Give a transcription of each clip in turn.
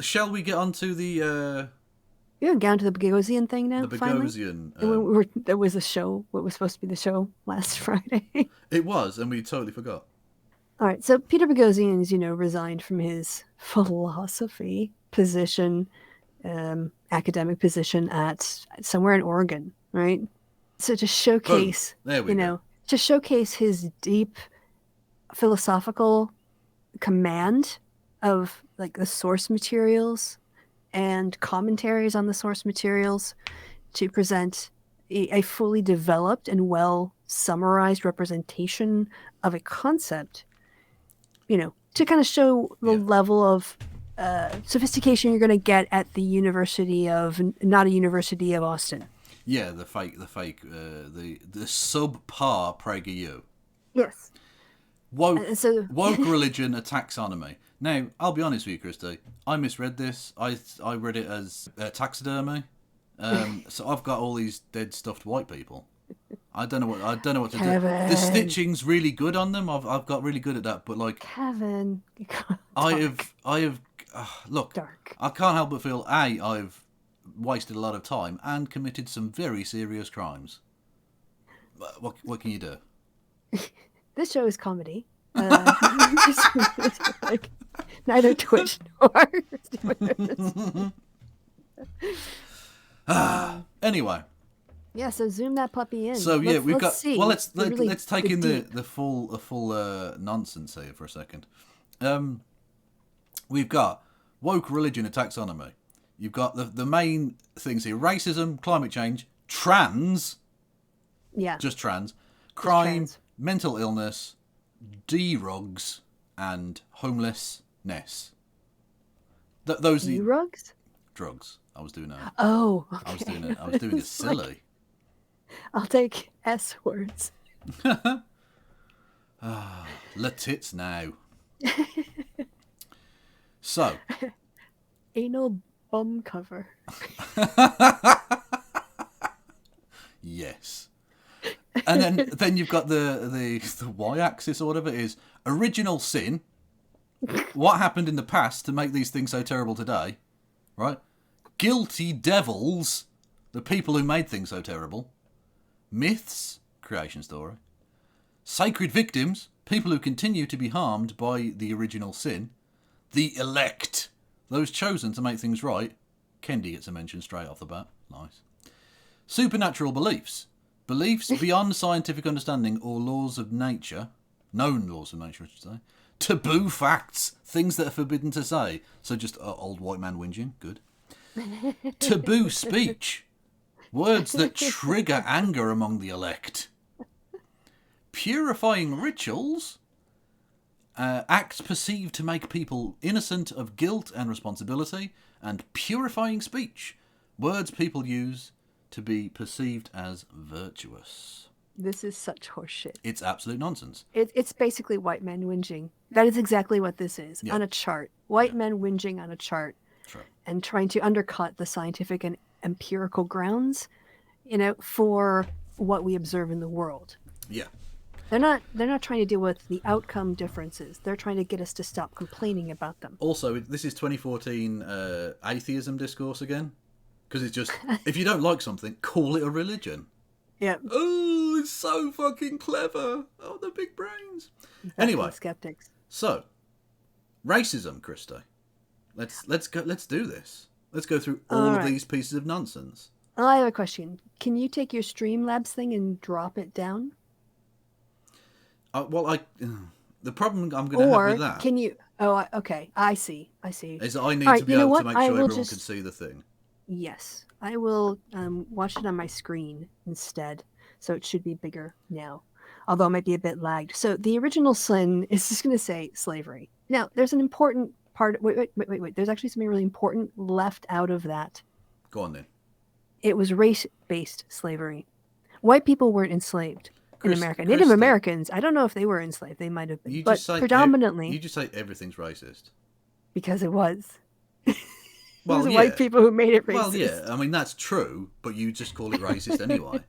Shall we get on to the We're down to the Bogosian thing now, finally. Bogosian? There was a show, what was supposed to be the show last Friday. It was, and we totally forgot. All right, so Peter Boghossian, resigned from his philosophy position, academic position at somewhere in Oregon, right? So to showcase, there we go. To showcase his deep philosophical command of like the source materials and commentaries on the source materials, to present a fully developed and well summarized representation of a concept, to kind of show the level of sophistication you're going to get at the University of, not a University of Austin. Yeah, the subpar PragerU. Yes. Woke religion, a taxonomy. Now, I'll be honest with you, Kristi. I misread this. I read it as taxidermy. So I've got all these dead stuffed white people. I don't know what to do. The stitching's really good on them. I've got really good at that. But like, Kevin, I have. Look, dark. I can't help but feel I've wasted a lot of time and committed some very serious crimes. What can you do? This show is comedy. Like, neither Twitch nor. Anyway. Yeah, so zoom that puppy in. So yeah, we've got. See. Well, let's take in the full nonsense here for a second. We've got woke religion and taxonomy. You've got the main things here: racism, climate change, trans. Yeah. Just trans. Crime, mental illness, drugs, and homelessness. Those drugs. Drugs. I was doing that. Oh. Okay. I was doing it silly. Like, I'll take S words. Le tits now. So. Anal bum cover. Yes. And then you've got the y-axis or whatever it is. Original sin. What happened in the past to make these things so terrible today? Right? Guilty devils. The people who made things so terrible. Myths. Creation story. Sacred victims. People who continue to be harmed by the original sin. The elect. Those chosen to make things right. Kendi gets a mention straight off the bat. Nice. Supernatural beliefs. Beliefs beyond scientific understanding or laws of nature. Known laws of nature, I should say. Taboo facts. Things that are forbidden to say. So just old white man whinging. Good. Taboo speech. Words that trigger anger among the elect. Purifying rituals. Acts perceived to make people innocent of guilt and responsibility. And purifying speech. Words people use to be perceived as virtuous. This is such horseshit. It's absolute nonsense. It's basically white men whinging. That is exactly what this is. Yeah. On a chart. White men whinging on a chart. True. And trying to undercut the scientific and empirical grounds, for what we observe in the world. Yeah. They're not trying to deal with the outcome differences. They're trying to get us to stop complaining about them. Also, this is 2014 atheism discourse again. Because it's just, if you don't like something, call it a religion. Yeah. Oh, it's so fucking clever. Oh, the big brains. Anyway. Skeptics. So, racism, Kristi. Let's go. Let's do this. Let's go through all of these pieces of nonsense. I have a question. Can you take your Streamlabs thing and drop it down? The problem I'm going to have with that. Can you? Oh, okay. I see. Is that I need to be able to make sure everyone can see the thing. Yes, I will watch it on my screen instead, so it should be bigger now, although it might be a bit lagged. So the original sin is just going to say slavery. Now, there's an important part. Wait. There's actually something really important left out of that. Go on then. It was race-based slavery. White people weren't enslaved in America. Native Americans, I don't know if they were enslaved. They might have been, but predominantly. You just say everything's racist. Because it was. It was Well, white yeah. people who made it racist. Well, yeah. I mean, that's true, but you just call it racist anyway.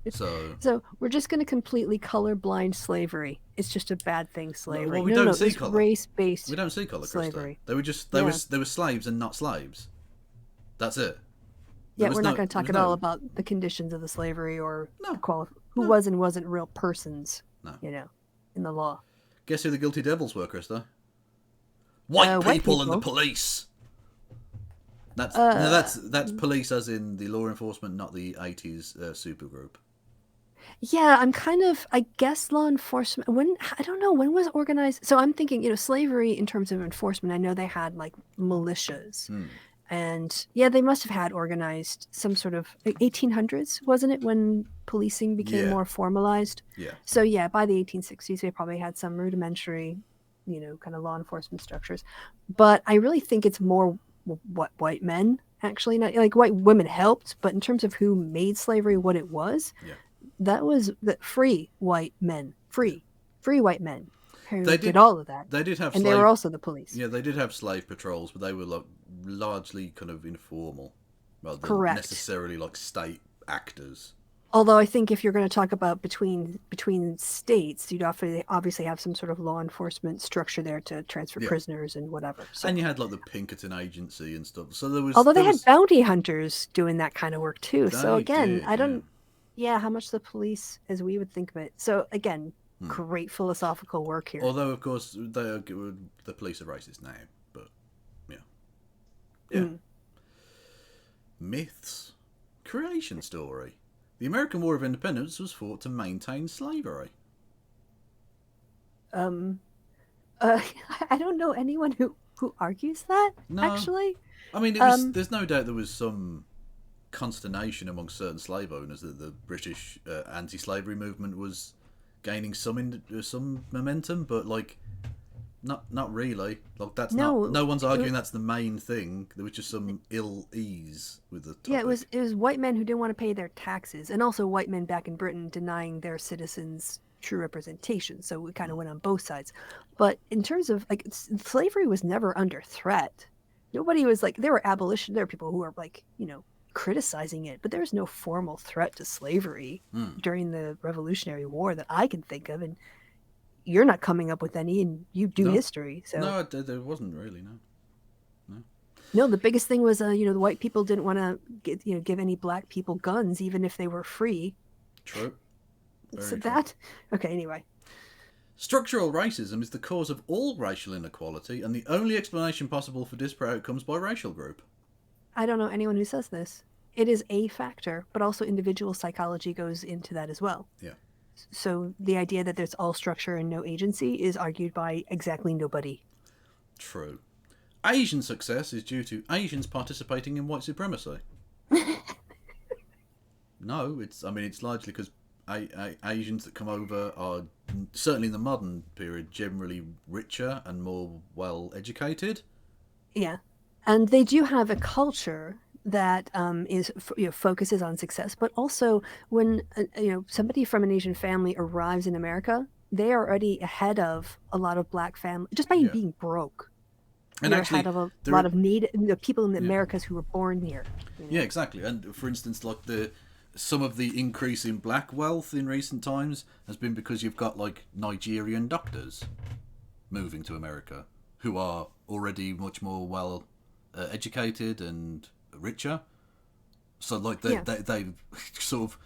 So. So we're just going to completely colorblind slavery. It's just a bad thing, slavery. Well, we No, don't no, see it's colour. race-based We don't see colour, Kristi. slavery. They were just Yeah. they were slaves and not slaves. That's it. Yeah, we're not going to talk at all about the conditions of the slavery or who was and wasn't real persons. No. You know, in the law. Guess who the guilty devils were, Krista? White people and the police. That's police as in the law enforcement, not the 80s supergroup. Yeah, I guess law enforcement, I don't know, when was organized? So I'm thinking, slavery in terms of enforcement, I know they had like militias. And yeah, they must have had organized some sort of 1800s, wasn't it, when policing became more formalized? Yeah. So yeah, by the 1860s, they probably had some rudimentary, kind of law enforcement structures. But I really think it's more what white men actually, not like white women helped, but in terms of who made slavery what it was, that was the free white men, free white men who did all of that. They did have, and they were also the police. Yeah, they did have slave patrols, but they were like largely kind of informal, rather than Correct. necessarily like state actors. Although I think if you're going to talk about between states, you'd obviously have some sort of law enforcement structure there to transfer prisoners and whatever. So. And you had like the Pinkerton Agency and stuff. So there was. Although they had bounty hunters doing that kind of work too. So again, did, I don't. Yeah, how much the police, as we would think of it. So again, great philosophical work here. Although of course the police are racist now, but yeah. Myths, creation story. The American War of Independence was fought to maintain slavery. I don't know anyone who argues that, actually. I mean, there's no doubt there was some consternation among certain slave owners that the British anti-slavery movement was gaining some momentum, but like not really. Like that's no one's arguing that's the main thing. There was just some ill ease with the topic. Yeah, it was white men who didn't want to pay their taxes, and also white men back in Britain denying their citizens true representation. So we kind of went on both sides. But in terms of like slavery was never under threat. Nobody was like, there were people who were like, criticizing it, but there was no formal threat to slavery during the Revolutionary War that I can think of, and you're not coming up with any, and you do history. So no, there wasn't really. No, the biggest thing was the white people didn't want to give any black people guns, even if they were free. True. So that okay. Anyway, structural racism is the cause of all racial inequality and the only explanation possible for disparate outcomes by racial group. I don't know anyone who says this. It is a factor, but also individual psychology goes into that as well. Yeah. So the idea that there's all structure and no agency is argued by exactly nobody. True. Asian success is due to Asians participating in white supremacy. No, it's largely because Asians that come over are, certainly in the modern period, generally richer and more well educated. Yeah. And they do have a culture that focuses on success, but also when somebody from an Asian family arrives in America, they are already ahead of a lot of black families just by being broke. And they're ahead of a lot of people in the Americas who were born here. Yeah, exactly. And for instance, like some of the increase in black wealth in recent times has been because you've got like Nigerian doctors moving to America who are already much more well educated and richer, so like they've sort of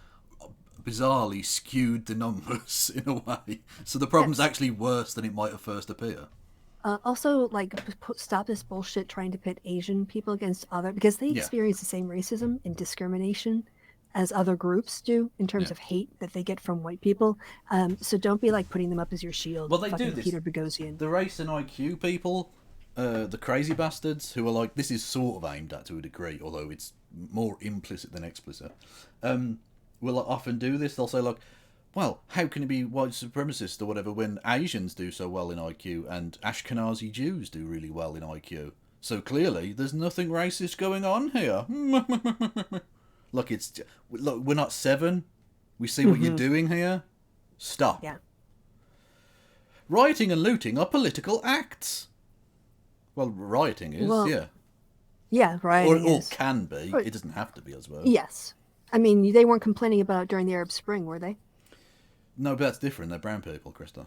bizarrely skewed the numbers in a way, so the problem's actually worse than it might at first appear. Also, like, stop this bullshit trying to pit Asian people against other, because they experience the same racism and discrimination as other groups do in terms of hate that they get from white people. So don't be like putting them up as your shield. Well, they do this. Peter Bogosian. The race and IQ people, the crazy bastards who are like, this is sort of aimed at to a degree, although it's more implicit than explicit, will often do this. They'll say like, well, how can it be white supremacist or whatever when Asians do so well in IQ and Ashkenazi Jews do really well in IQ? So clearly there's nothing racist going on here. Look, we're not 7. We see what you're doing here. Stop. Yeah. Rioting and looting are political acts. Well, rioting is, Yeah, rioting Or is. can be. Or- It doesn't have to be, I suppose. Yes. I mean, they weren't complaining about it during the Arab Spring, were they? No, but that's different. They're brown people, Krista.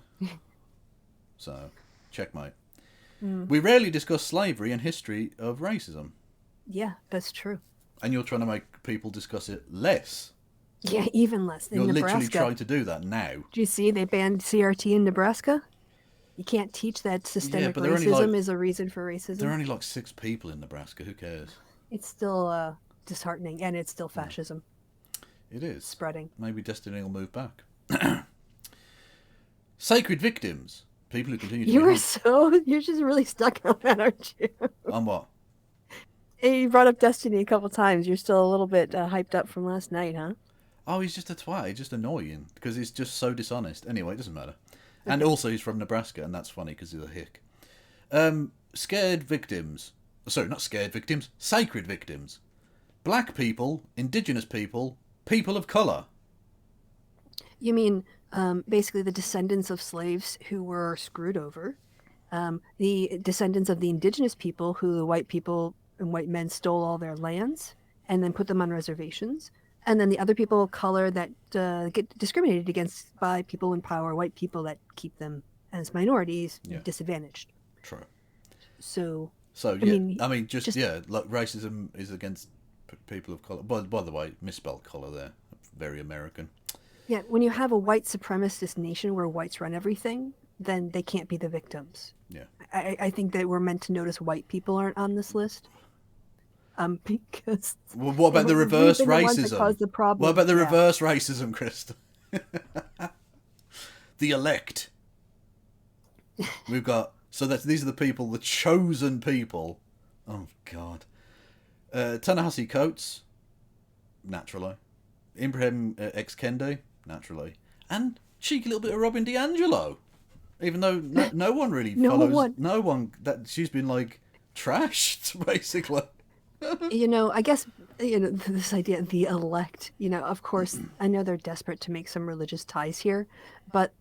So, checkmate. We rarely discuss slavery and history of racism. Yeah, that's true. And you're trying to make people discuss it less. Yeah, even less. In You're Nebraska, literally trying to do that now. do you see they banned CRT in Nebraska? You can't teach that systemic but they're only racism like- is a reason for racism. There are only like 6 people in Nebraska. Who cares? It's still disheartening, and it's still fascism It is. spreading. Maybe Destiny will move back. Sacred victims. People who continue to You be were harmed. you're just really stuck on that, aren't you? On what? Hey, you brought up Destiny a couple times. You're still a little bit hyped up from last night, huh? Oh, he's just a twat. He's just annoying because he's just so dishonest. Anyway, it doesn't matter. And also, he's from Nebraska, and that's funny because he's a hick. Scared victims. Sorry, not scared victims. Sacred victims. Black people, indigenous people, people of colour. You mean basically the descendants of slaves who were screwed over, the descendants of the indigenous people who the white people and white men stole all their lands and then put them on reservations, and then the other people of color that get discriminated against by people in power, white people that keep them as minorities, Yeah. disadvantaged. True. So So, yeah. mean, Just like racism is against people of colour. By the way, misspelled colour there. Very American. yeah, when you have a white supremacist nation where whites run everything, then they can't be the victims. Yeah. I think that we're meant to notice white people aren't on this list. Because Well, what about the we've reverse been the ones that racism? caused the problem. What about the Yeah. reverse racism, Krista? The elect. We've got these are the people, the chosen people. Oh God. Ta-Nehisi Coates, naturally. Ibrahim X Kendi, naturally, and cheeky little bit of Robin DiAngelo. Even though no one really follows. No one that she's been like trashed basically. I guess this idea of the elect. Of course, I know they're desperate to make some religious ties here, but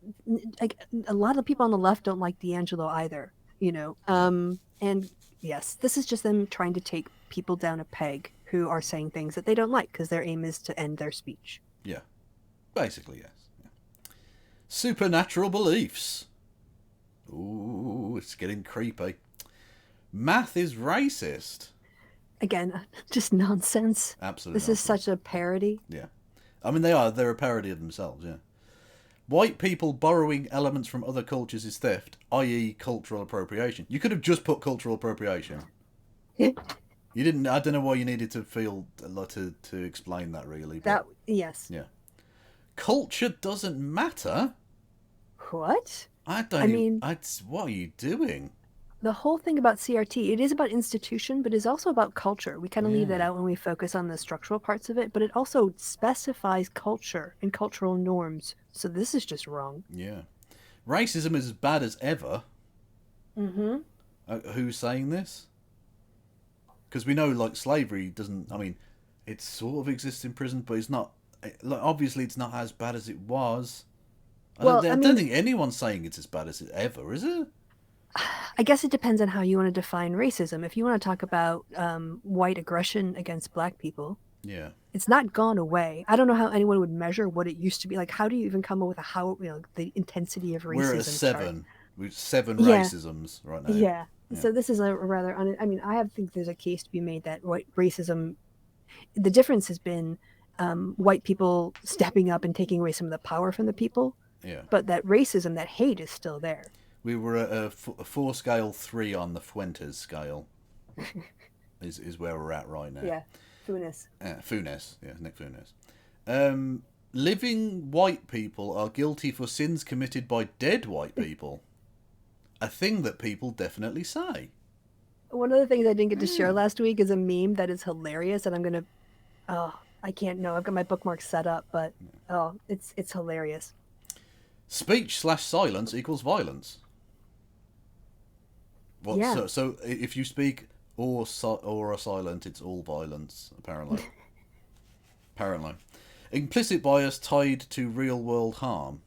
like a lot of the people on the left don't like D'Angelo either. And yes, this is just them trying to take people down a peg who are saying things that they don't like because their aim is to end their speech. Yeah, basically yes. Yeah. Supernatural beliefs. Ooh, it's getting creepy. Math is racist. Again, just nonsense. Absolutely. This is such a parody. Yeah. I mean, they're a parody of themselves, yeah. White people borrowing elements from other cultures is theft, i.e. cultural appropriation. You could have just put cultural appropriation. You didn't. I don't know why you needed to feel a lot to explain that, really. But, Yes. yeah. Culture doesn't matter. What? What are you doing? The whole thing about CRT, it is about institution, but it's also about culture. We kind of leave that out when we focus on the structural parts of it, but it also specifies culture and cultural norms. So this is just wrong. Yeah. Racism is as bad as ever. Mm-hmm. Who's saying this? Because we know, like, slavery doesn't... I mean, it sort of exists in prison, but it's not... obviously, it's not as bad as it was. I don't think anyone's saying it's as bad as it ever, is it? I guess it depends on how you want to define racism. If you want to talk about white aggression against black people, yeah, it's not gone away. I don't know how anyone would measure what it used to be. Like, how do you even come up with the intensity of racism? We're at 7. chart? We've 7 racisms right now. Yeah. So this is a rather... I mean, I think there's a case to be made that white racism... The difference has been white people stepping up and taking away some of the power from the people. Yeah. But that racism, that hate is still there. We were at a 4 scale 3 on the Fuentes scale. is where we're at right now. Yeah. Funes. Funes. Yeah, Nick Funes. Living white people are guilty for sins committed by dead white people. A thing that people definitely say. One of the things I didn't get to share last week is a meme that is hilarious, and I'm gonna... Oh, I can't know. I've got my bookmarks set up, but it's hilarious. Speech/silence equals violence. Well, Yeah. so if you speak or are silent, it's all violence, apparently. Apparently. Implicit bias tied to real world harm.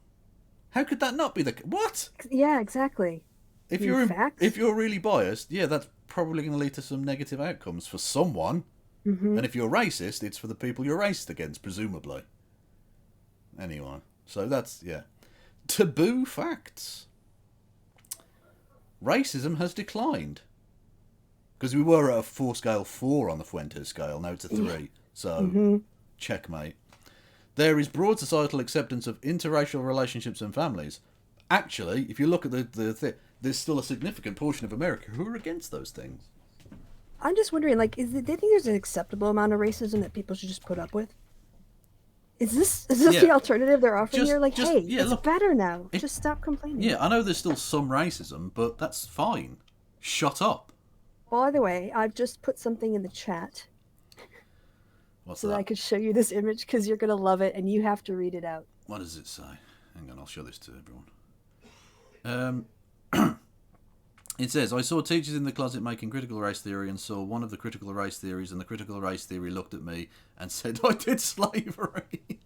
How could that not be the... What? Yeah, exactly. If You mean facts? if you're really biased, yeah, that's probably going to lead to some negative outcomes for someone. And if you're racist, it's for the people you're racist against, presumably. Anyway, so that's, yeah. Taboo facts. Racism has declined. Because we were at a 4 on the Fuentes scale, now it's a 3. So, checkmate. There is broad societal acceptance of interracial relationships and families. Actually, if you look at the there's still a significant portion of America who are against those things. I'm just wondering, like, they think there's an acceptable amount of racism that people should just put up with? Is this the alternative they're offering here? Like, hey, it's better now. Just stop complaining. Yeah, I know there's still some racism, but that's fine. Shut up. By the way, I've just put something in the chat. What's so that? I could show you this image because you're going to love it and you have to read it out. What does it say? Hang on, I'll show this to everyone. It says, I saw teachers in the closet making critical race theory and saw one of the critical race theories, and the critical race theory looked at me and said, I did slavery.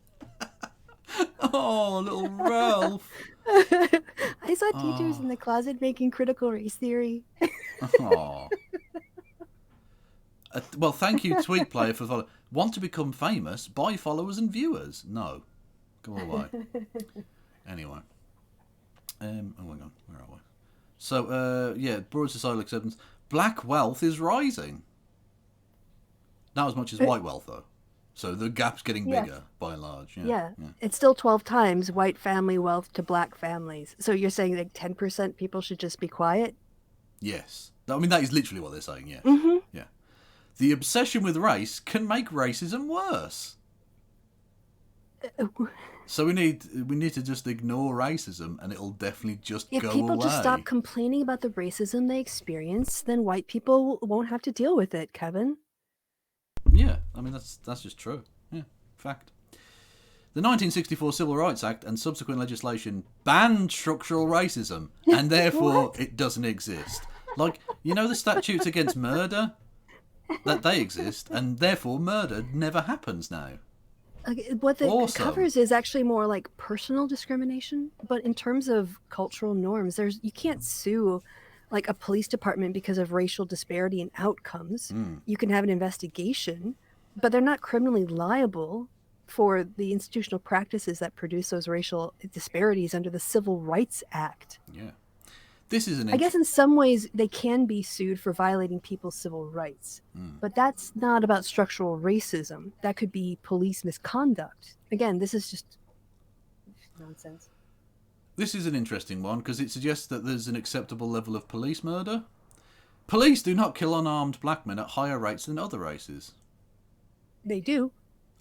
Oh, little Ralph. I saw teachers in the closet making critical race theory. Oh. Well, thank you, Tweet Player, for following. Want to become famous? Buy followers and viewers. No. Go away. Anyway. Oh my God, where are we? So, broad societal acceptance. Black wealth is rising. Not as much as white wealth, though. So the gap's getting bigger, by and large. Yeah. It's still 12 times white family wealth to black families. So you're saying like 10% people should just be quiet? Yes. I mean, that is literally what they're saying, yeah. Yeah. The obsession with race can make racism worse. So we need to just ignore racism, and it'll definitely just go away. If people just stop complaining about the racism they experience, then white people won't have to deal with it, Kevin. Yeah, I mean that's just true. Yeah, fact. The 1964 Civil Rights Act and subsequent legislation banned structural racism, and therefore it doesn't exist. Like, you know the statutes against murder? That they exist, and therefore murder never happens now. What it covers is actually more like personal discrimination, but in terms of cultural norms, you can't sue like a police department because of racial disparity in outcomes. You can have an investigation, but they're not criminally liable for the institutional practices that produce those racial disparities under the Civil Rights Act. Yeah. This is I guess in some ways they can be sued for violating people's civil rights, but that's not about structural racism. That could be police misconduct. Again, this is just nonsense. This is an interesting one because it suggests that there's an acceptable level of police murder. Police do not kill unarmed black men at higher rates than other races. They do.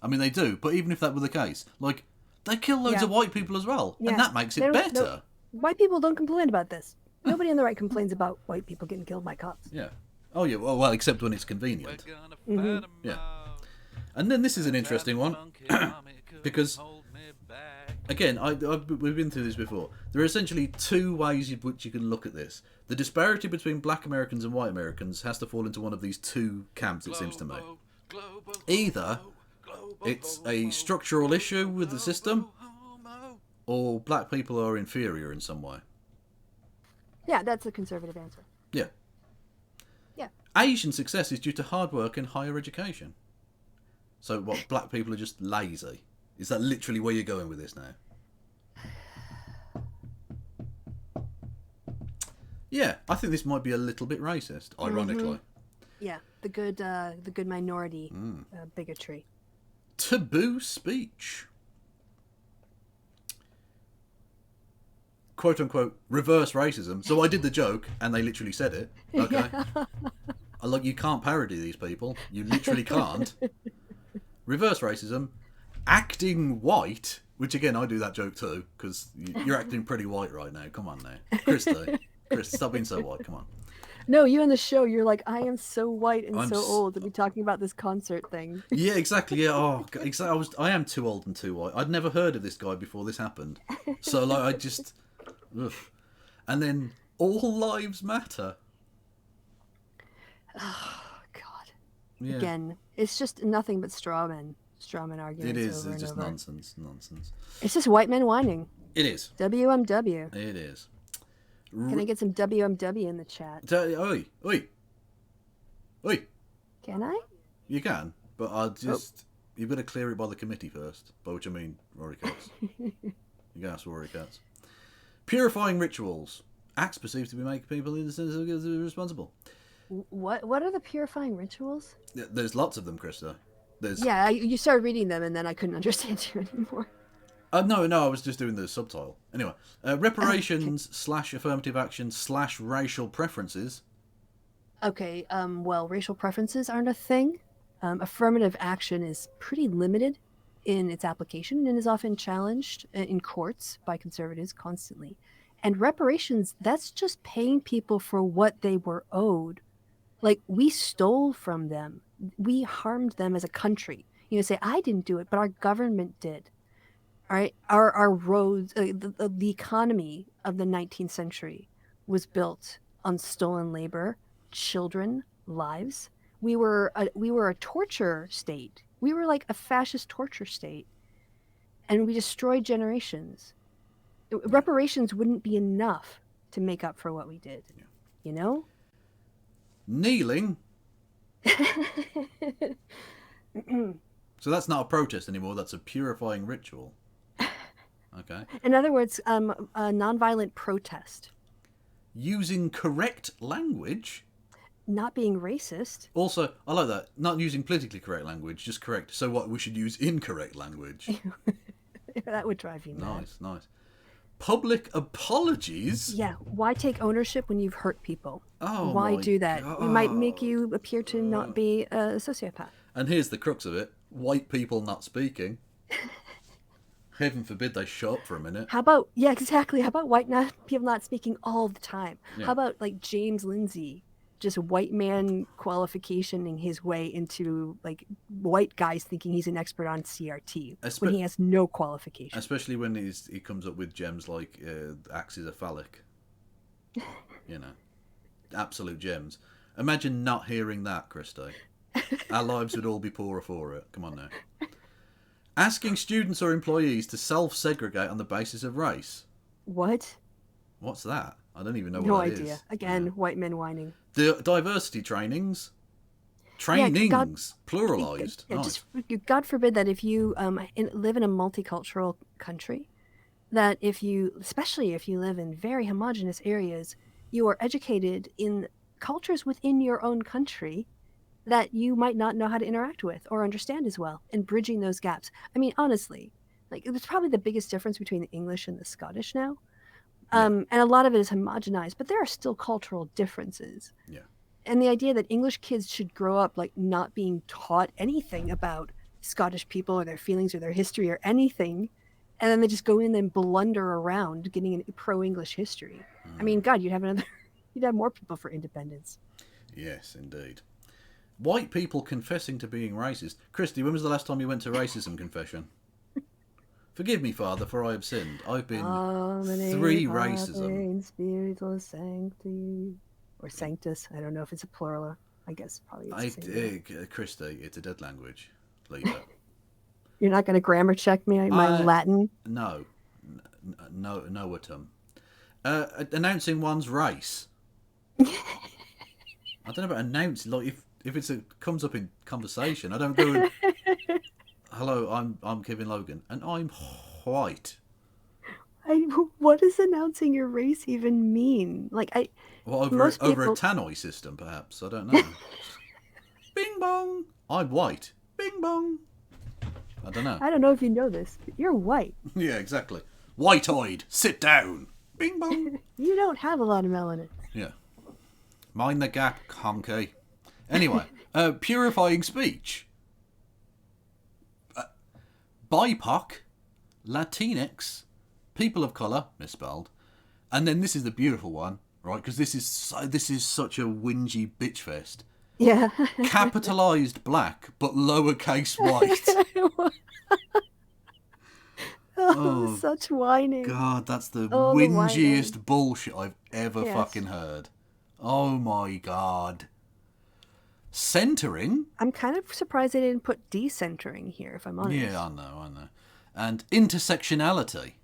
I mean, they do, but even if that were the case, like, they kill loads of white people as well, and that makes it better. White people don't complain about this. Nobody on the right complains about white people getting killed by cops. Yeah. Oh, yeah, well, except when it's convenient. Yeah. And then this is an interesting one, because, again, we've been through this before. There are essentially two ways in which you can look at this. The disparity between black Americans and white Americans has to fall into one of these two camps, it seems to me. Either it's a structural issue with the system, or black people are inferior in some way. Yeah, that's the conservative answer. Yeah. Yeah. Asian success is due to hard work and higher education. So what, black people are just lazy? Is that literally where you're going with this now? Yeah, I think this might be a little bit racist, ironically. Yeah, the good minority bigotry. Taboo speech. Quote unquote reverse racism. So I did the joke and they literally said it. Okay. Like, you can't parody these people. You literally can't. Reverse racism. Acting white, which again I do that joke too, because you're acting pretty white right now. Come on now. Kristi, stop being so white, come on. No, you on the show, you're like, I am so white and so old to be talking about this concert thing. Yeah, exactly. Yeah, oh, exactly. I am too old and too white. I'd never heard of this guy before this happened. So like, I just, ugh. And then all lives matter. Oh God. Yeah. Again, it's just nothing but straw men arguments. It is. Over It's just over. nonsense. It's just white men whining. It is. WMW. It is. Can I get some WMW in the chat? Oi. Oi, Can I? you can, but I'll just... You've got to clear it by the committee first, by which I mean Rory Cats. You can ask Rory Cats. Purifying rituals. Acts perceived to be making people irresponsible. What are the purifying rituals? There's lots of them, Krista. There's... Yeah, you started reading them, and then I couldn't understand you anymore. No, I was just doing the subtitle. Anyway, reparations / affirmative action / racial preferences. Okay, well, racial preferences aren't a thing. Affirmative action is pretty limited in its application and is often challenged in courts by conservatives constantly. And reparations, that's just paying people for what they were owed. Like, we stole from them. We harmed them as a country. You know, say, I didn't do it, but our government did. All right, our roads, the economy of the 19th century was built on stolen labor, children, lives. We were a torture state. We were like a fascist torture state, and we destroyed generations. Reparations wouldn't be enough to make up for what we did. Yeah. You know? Kneeling. So that's not a protest anymore. That's a purifying ritual. Okay. In other words, a nonviolent protest. Using correct language. Not being racist. Also, I like that. Not using politically correct language, just correct. So what? We should use incorrect language. That would drive you mad. Nice. Public apologies. Yeah. Why take ownership when you've hurt people? Oh, why do that? God. It might make you appear to not be a sociopath. And here's the crux of it: white people not speaking. Heaven forbid they shut up for a minute. How about exactly? How about people not speaking all the time? Yeah. How about like James Lindsay, just white man qualificationing his way into like white guys thinking he's an expert on CRT when he has no qualification. Especially when he comes up with gems like axes are phallic. You know, absolute gems. Imagine not hearing that, Kristi. Our lives would all be poorer for it. Come on now. Asking students or employees to self-segregate on the basis of race. What? What's that? I don't even know what that is. No idea. Again, white men whining. The diversity trainings. Trainings. Pluralized. Yeah, nice. God forbid that if you live in a multicultural country, that especially if you live in very homogenous areas, you are educated in cultures within your own country that you might not know how to interact with or understand as well, and bridging those gaps. I mean, honestly, like it's probably the biggest difference between the English and the Scottish now. And a lot of it is homogenized, but there are still cultural differences. Yeah. And the idea that English kids should grow up like not being taught anything about Scottish people or their feelings or their history or anything, and then they just go in and blunder around getting a pro-English history. I mean, God, you'd have more people for independence. Yes, indeed. White people confessing to being racist. Kristi, when was the last time you went to racism confession? Forgive me, Father, for I have sinned. I've been 3 racism. Spiritual sancti. Or sanctus. I don't know if it's a plural. I guess probably it's Kristi, it's a dead language. Leave it. You're not going to grammar check me my Latin? No. Noatum. Announcing one's race. I don't know about announcing. Like if comes up in conversation, I don't go. Hello, I'm Kevin Logan, and I'm white. What does announcing your race even mean? Over a tannoy system, perhaps. I don't know. Bing bong. I'm white. Bing bong. I don't know. I don't know if you know this, but you're white. Yeah, exactly. White-eyed. Sit down. Bing bong. You don't have a lot of melanin. Yeah. Mind the gap, conky. Anyway, purifying speech. BIPOC, Latinx, people of colour, misspelled, and then this is the beautiful one, right? Because this is such a whingy bitch fest. Yeah. Capitalised black, but lowercase white. Oh, such whining. God, that's the whingiest bullshit I've ever fucking heard. Oh my God. Centering. I'm kind of surprised they didn't put decentering here, if I'm honest. Yeah, I know. And intersectionality.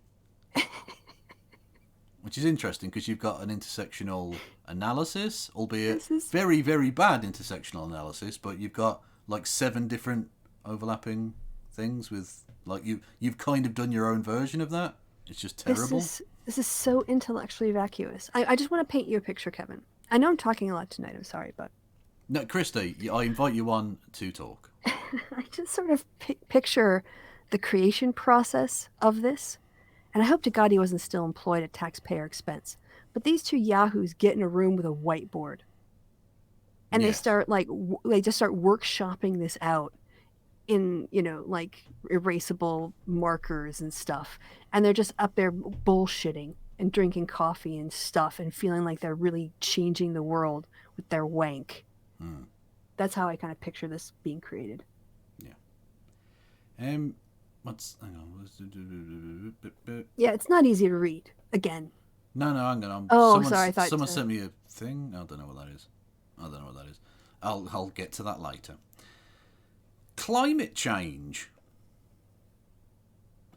which is interesting because you've got an intersectional analysis, albeit This is- very, very bad intersectional analysis, but you've got like 7 different overlapping things with like you've kind of done your own version of that. It's just terrible. This is so intellectually vacuous. I just want to paint you a picture, Kevin. I know I'm talking a lot tonight. I'm sorry, but No, Kristi, I invite you on to talk. I just sort of picture the creation process of this. And I hope to God he wasn't still employed at taxpayer expense. But these 2 yahoos get in a room with a whiteboard. And they Yes. start they just start workshopping this out in, like erasable markers and stuff. And they're just up there bullshitting and drinking coffee and stuff and feeling like they're really changing the world with their wank. That's how I kind of picture this being created. Yeah. Hang on. Yeah, it's not easy to read. Again. No, hang on. Sorry, I thought someone sent me a thing. I don't know what that is. I'll get to that later. Climate change.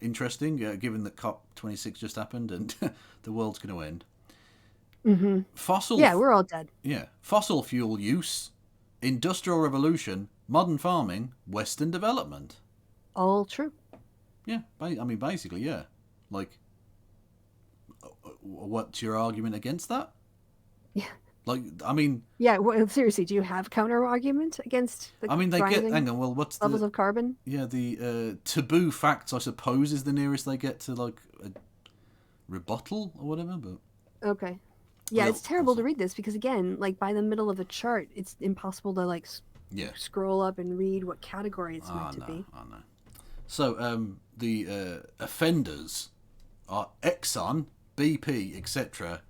Interesting, given that COP26 just happened and the world's going to end. Mm-hmm. Yeah, we're all dead. Yeah. Fossil fuel use, industrial revolution, modern farming, Western development. All true. Yeah, basically, yeah. Like, what's your argument against that? Yeah. Yeah, well, seriously, do you have counter argument against the hang on, well, what's levels of carbon? Yeah, the taboo facts, I suppose, is the nearest they get to, like, a rebuttal or whatever, but... Okay. Yeah, it's terrible to read this because, again, like, by the middle of a chart, it's impossible to, like, scroll up and read what category it's meant to be. I know. So, the offenders are Exxon, BP, etc.,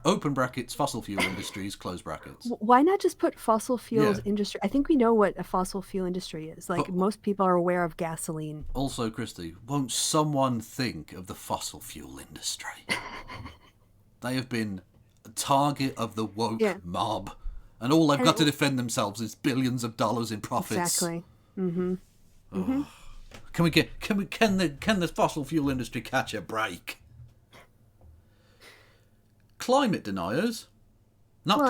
open brackets, fossil fuel industries, close brackets. Why not just put fossil fuels industry? I think we know what a fossil fuel industry is. Like, most people are aware of gasoline. Also, Kristi, won't someone think of the fossil fuel industry? They have been a target of the woke mob, and all they've got to defend themselves is billions of dollars in profits. Exactly. Mm-hmm. Oh. Mm-hmm. Can the fossil fuel industry catch a break? Climate deniers, not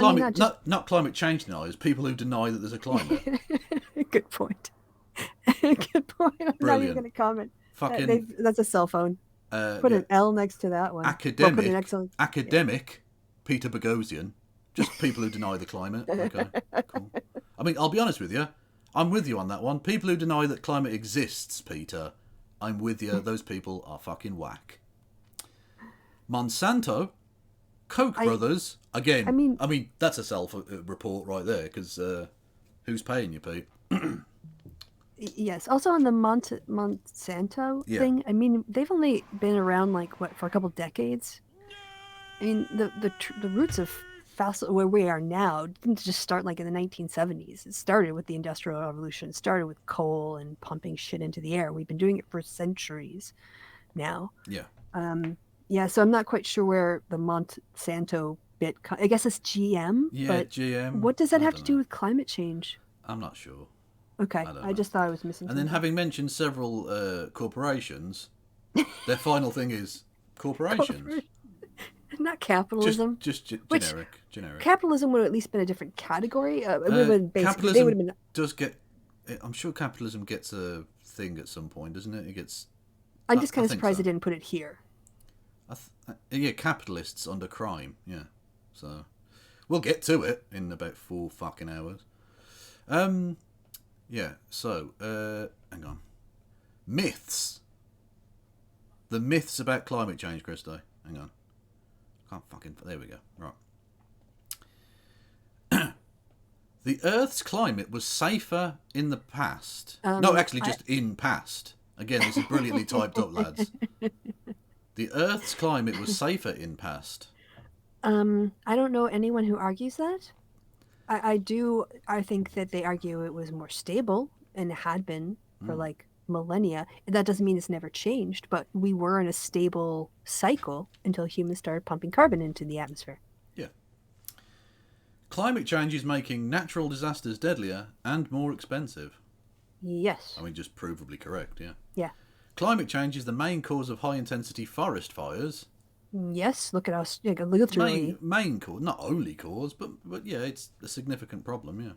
climate change deniers. People who deny that there's a climate. Good point. Good point. I'm not even going to comment. That's a cell phone. Put an L next to that one. Academic Peter Bogosian. Just people who deny the climate. Okay, cool. I'll be honest with you. I'm with you on that one. People who deny that climate exists, Peter, I'm with you. Those people are fucking whack. Monsanto, Koch brothers, again. I mean that's a self-report right there, because who's paying you, Pete? Yes. Also on the Monsanto thing, they've only been around for a couple decades. The roots of fossil where we are now didn't just start like in the 1970s. It started with the Industrial Revolution. It started with coal and pumping shit into the air. We've been doing it for centuries now. Yeah. So I'm not quite sure where the Monsanto bit. I guess it's GM. Yeah, but GM. What does that have to do with climate change? I'm not sure. Okay, I just thought I was missing. And then, having mentioned several corporations, their final thing is corporations. Not capitalism. Just generic. Capitalism would have at least been a different category. Capitalism does get. I'm sure capitalism gets a thing at some point, doesn't it? It gets. I'm just kind of surprised they didn't put it here. Capitalists under crime. Yeah, so we'll get to it in about 4 fucking hours. Yeah. So hang on. Myths. The myths about climate change, Kristi. Hang on. There we go. Right. The Earth's climate was safer in the past. In past. Again, this is brilliantly typed up, lads. The Earth's climate was safer in past. I don't know anyone who argues that. I think that they argue it was more stable, and it had been for millennia. That doesn't mean it's never changed, but we were in a stable cycle until humans started pumping carbon into the atmosphere. Yeah. Climate change is making natural disasters deadlier and more expensive. Yes. Just provably correct, yeah. Yeah. Climate change is the main cause of high-intensity forest fires. Yes, look at us, like, literally. Main cause, not only cause, but yeah, it's a significant problem. Yeah,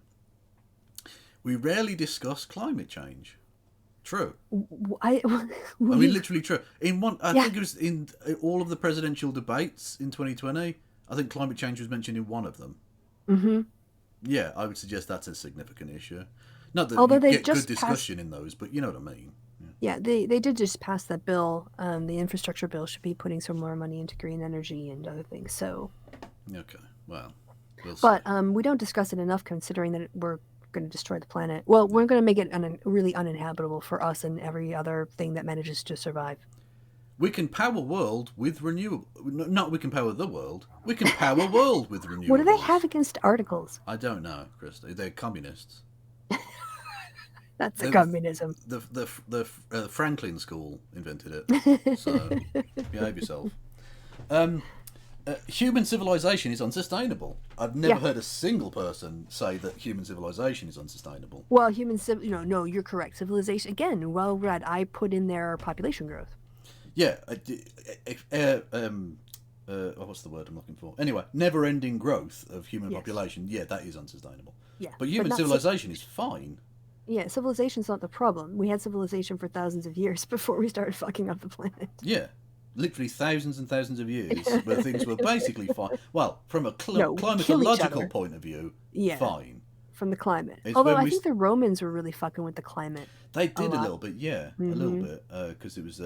we rarely discuss climate change. True. I, I mean, literally true. In one, I yeah. think it was in all of the presidential debates in 2020. I think climate change was mentioned in one of them. Mm-hmm. Yeah, I would suggest that's a significant issue. Not that Although you they get good just passed, discussion in those, but you know what I mean. yeah, they did just pass that bill. The infrastructure bill should be putting some more money into green energy and other things. So, Yeah. Okay, well, we'll see. but we don't discuss it enough, considering that we're going to destroy the planet. Well, we're going to make it really uninhabitable for us and every other thing that manages to survive. We can power world with renewable. Not we can power the world. We can power world with renewables. What do they have against articles? I don't know, Kristi. They're communists. That's a communism. The Franklin School invented it. So behave yourself. Human civilization is unsustainable. I've never heard a single person say that human civilization is unsustainable. Well, no, you're correct. Civilization, again, well read. I put in there population growth. Yeah. What's the word I'm looking for? Anyway, never-ending growth of human population. Yeah, that is unsustainable. Yeah, but human civilization is fine. Yeah, civilization's not the problem. We had civilization for thousands of years before we started fucking up the planet. Yeah. Literally thousands and thousands of years where things were basically fine. Well, from a climatological point of view, fine. From the climate. Although I think the Romans were really fucking with the climate. They did a little bit, yeah. A little bit. Because it was,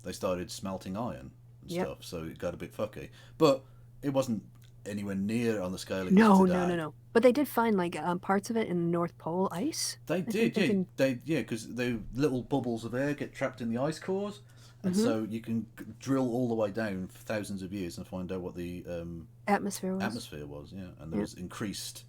they started smelting iron and stuff, so it got a bit fucky. But it wasn't anywhere near on the scale it is today. No. But they did find, like, parts of it in the North Pole ice. They did, yeah. Because the little bubbles of air get trapped in the ice cores. And so you can drill all the way down for thousands of years and find out what the atmosphere was, yeah. And there was increased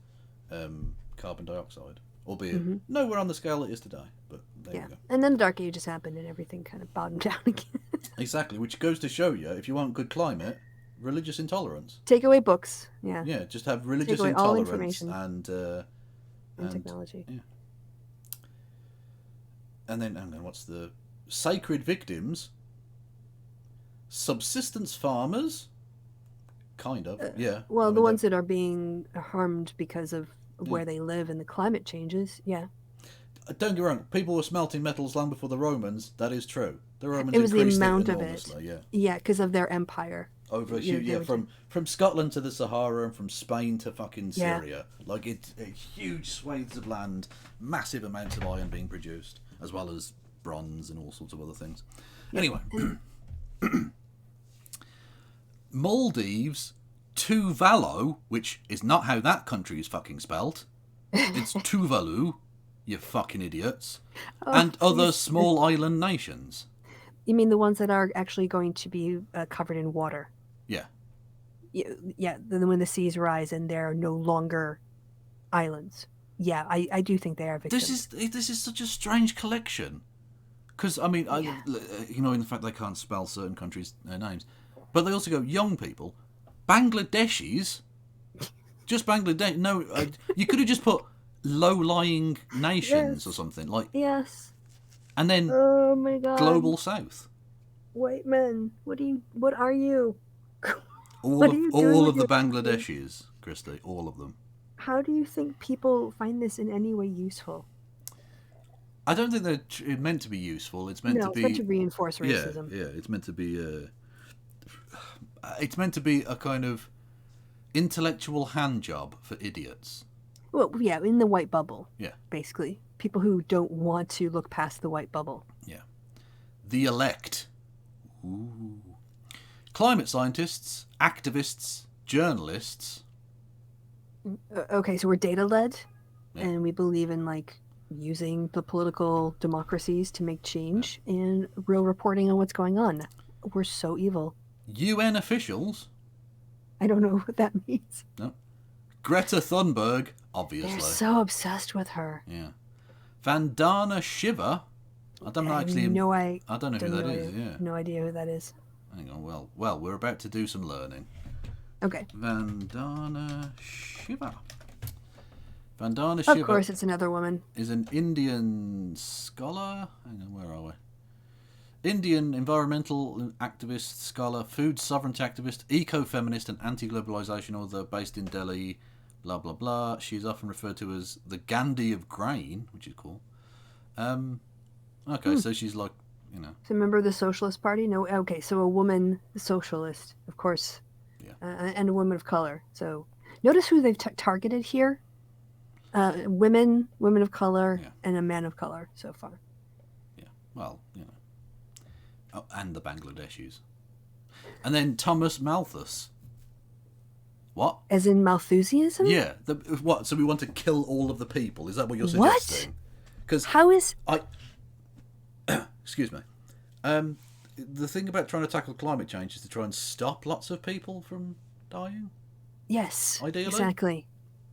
carbon dioxide, albeit nowhere on the scale it is today. But there you go. And then the Dark Ages happened and everything kind of bottomed down again. Exactly, which goes to show you, if you want good climate, religious intolerance. Take away books, yeah. Yeah, just have religious intolerance all information and technology. Yeah. And then, hang on, what's the sacred victims? Subsistence farmers, kind of, yeah. Well, the ones that are being harmed because of where they live and the climate changes, yeah. Don't get me wrong, people were smelting metals long before the Romans. That is true. The Romans it was increased the amount it of enormously, it. Yeah, because of their empire. Over from Scotland to the Sahara and from Spain to fucking Syria. Like it's huge swathes of land, massive amounts of iron being produced, as well as bronze and all sorts of other things. Anyway. Maldives, Tuvalu, which is not how that country is fucking spelt. It's Tuvalu, you fucking idiots. And other small island nations. You mean the ones that are actually going to be covered in water? Yeah. Yeah, then when the seas rise and they're no longer islands. Yeah, I do think they are victims. This is such a strange collection. Because, I mean, in the fact they can't spell certain countries' names. But they also go, young people, Bangladeshis, just Bangladesh. No, you could have just put low-lying nations or something like. Yes. And then, oh my God, Global South. White men, what are you? All of the Bangladeshis, Kristi, all of them. How do you think people find this in any way useful? I don't think they're meant to be useful. It's meant to be. It's meant to reinforce racism. Yeah. It's meant to be. It's meant to be a kind of intellectual hand job for idiots. Well, yeah, in the white bubble. Yeah. Basically. People who don't want to look past the white bubble. Yeah. The elect. Ooh. Climate scientists, activists, journalists. Okay, so we're data-led, and we believe in, like, using the political democracies to make change and real reporting on what's going on. We're so evil. UN officials. I don't know what that means. No. Greta Thunberg, obviously. They're so obsessed with her. Yeah. Vandana Shiva. I don't know actually. I don't know who that is. Yeah. No idea who that is. Hang on. Well, we're about to do some learning. Okay. Vandana Shiva. Vandana Shiva. Of course, it's another woman. Is an Indian scholar. Hang on, where are we? Indian environmental activist, scholar, food sovereignty activist, eco-feminist, and anti-globalization author based in Delhi. Blah blah blah. She's often referred to as the Gandhi of grain, which is cool. Okay, so she's like, you know. So remember the Socialist Party? No, okay. So a woman socialist, of course, Yeah. and a woman of color. So notice who they've targeted here: women of color, Yeah. and a man of color so far. Yeah. Well, you know. Oh, and the Bangladeshis. And then Thomas Malthus. What? As in Malthusianism? Yeah. What? So we want to kill all of the people? Is that what you're suggesting? Because how is excuse me. The thing about trying to tackle climate change is to try and stop lots of people from dying. Yes. Ideally. Exactly.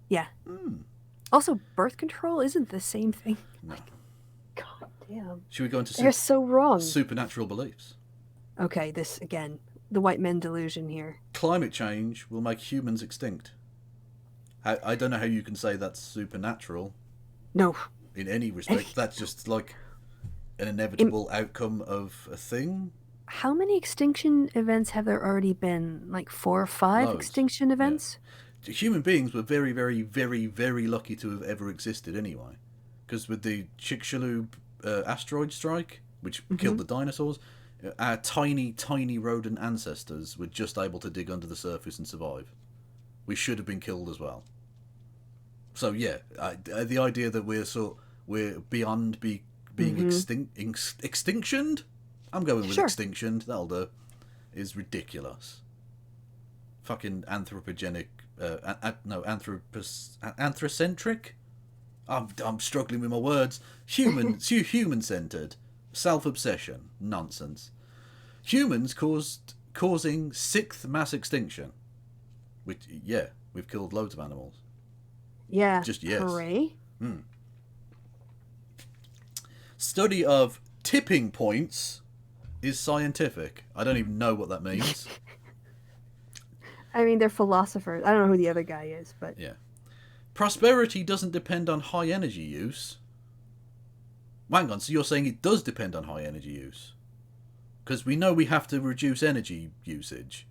Yeah. Also, birth control isn't the same thing. No. God damn. Should we go into They're so wrong. supernatural beliefs? Okay, this again, the white men delusion here. Climate change will make humans extinct. I don't know how you can say that's supernatural. No. In any respect, that's just like an inevitable outcome of a thing. How many extinction events have there already been? Like 4 or 5 Loads. extinction events? Yeah. Human beings were very, very, very, very lucky to have ever existed anyway. Because with the Chicxulub asteroid strike, which killed the dinosaurs, our tiny, tiny rodent ancestors were just able to dig under the surface and survive. We should have been killed as well. So yeah, the idea that we're beyond being extinctioned. I'm going with extinctioned. That'll do. Is ridiculous. Fucking anthropogenic. Anthrocentric. I'm struggling with my words. Human-centered. Self-obsession. Nonsense. Humans causing 6th mass extinction. Which, yeah, we've killed loads of animals. Yeah. Just yes. Hooray. Study of tipping points is scientific. I don't even know what that means. I mean, they're philosophers. I don't know who the other guy is, but... Yeah. Prosperity doesn't depend on high energy use. Hang on, so you're saying it does depend on high energy use? Because we know we have to reduce energy usage.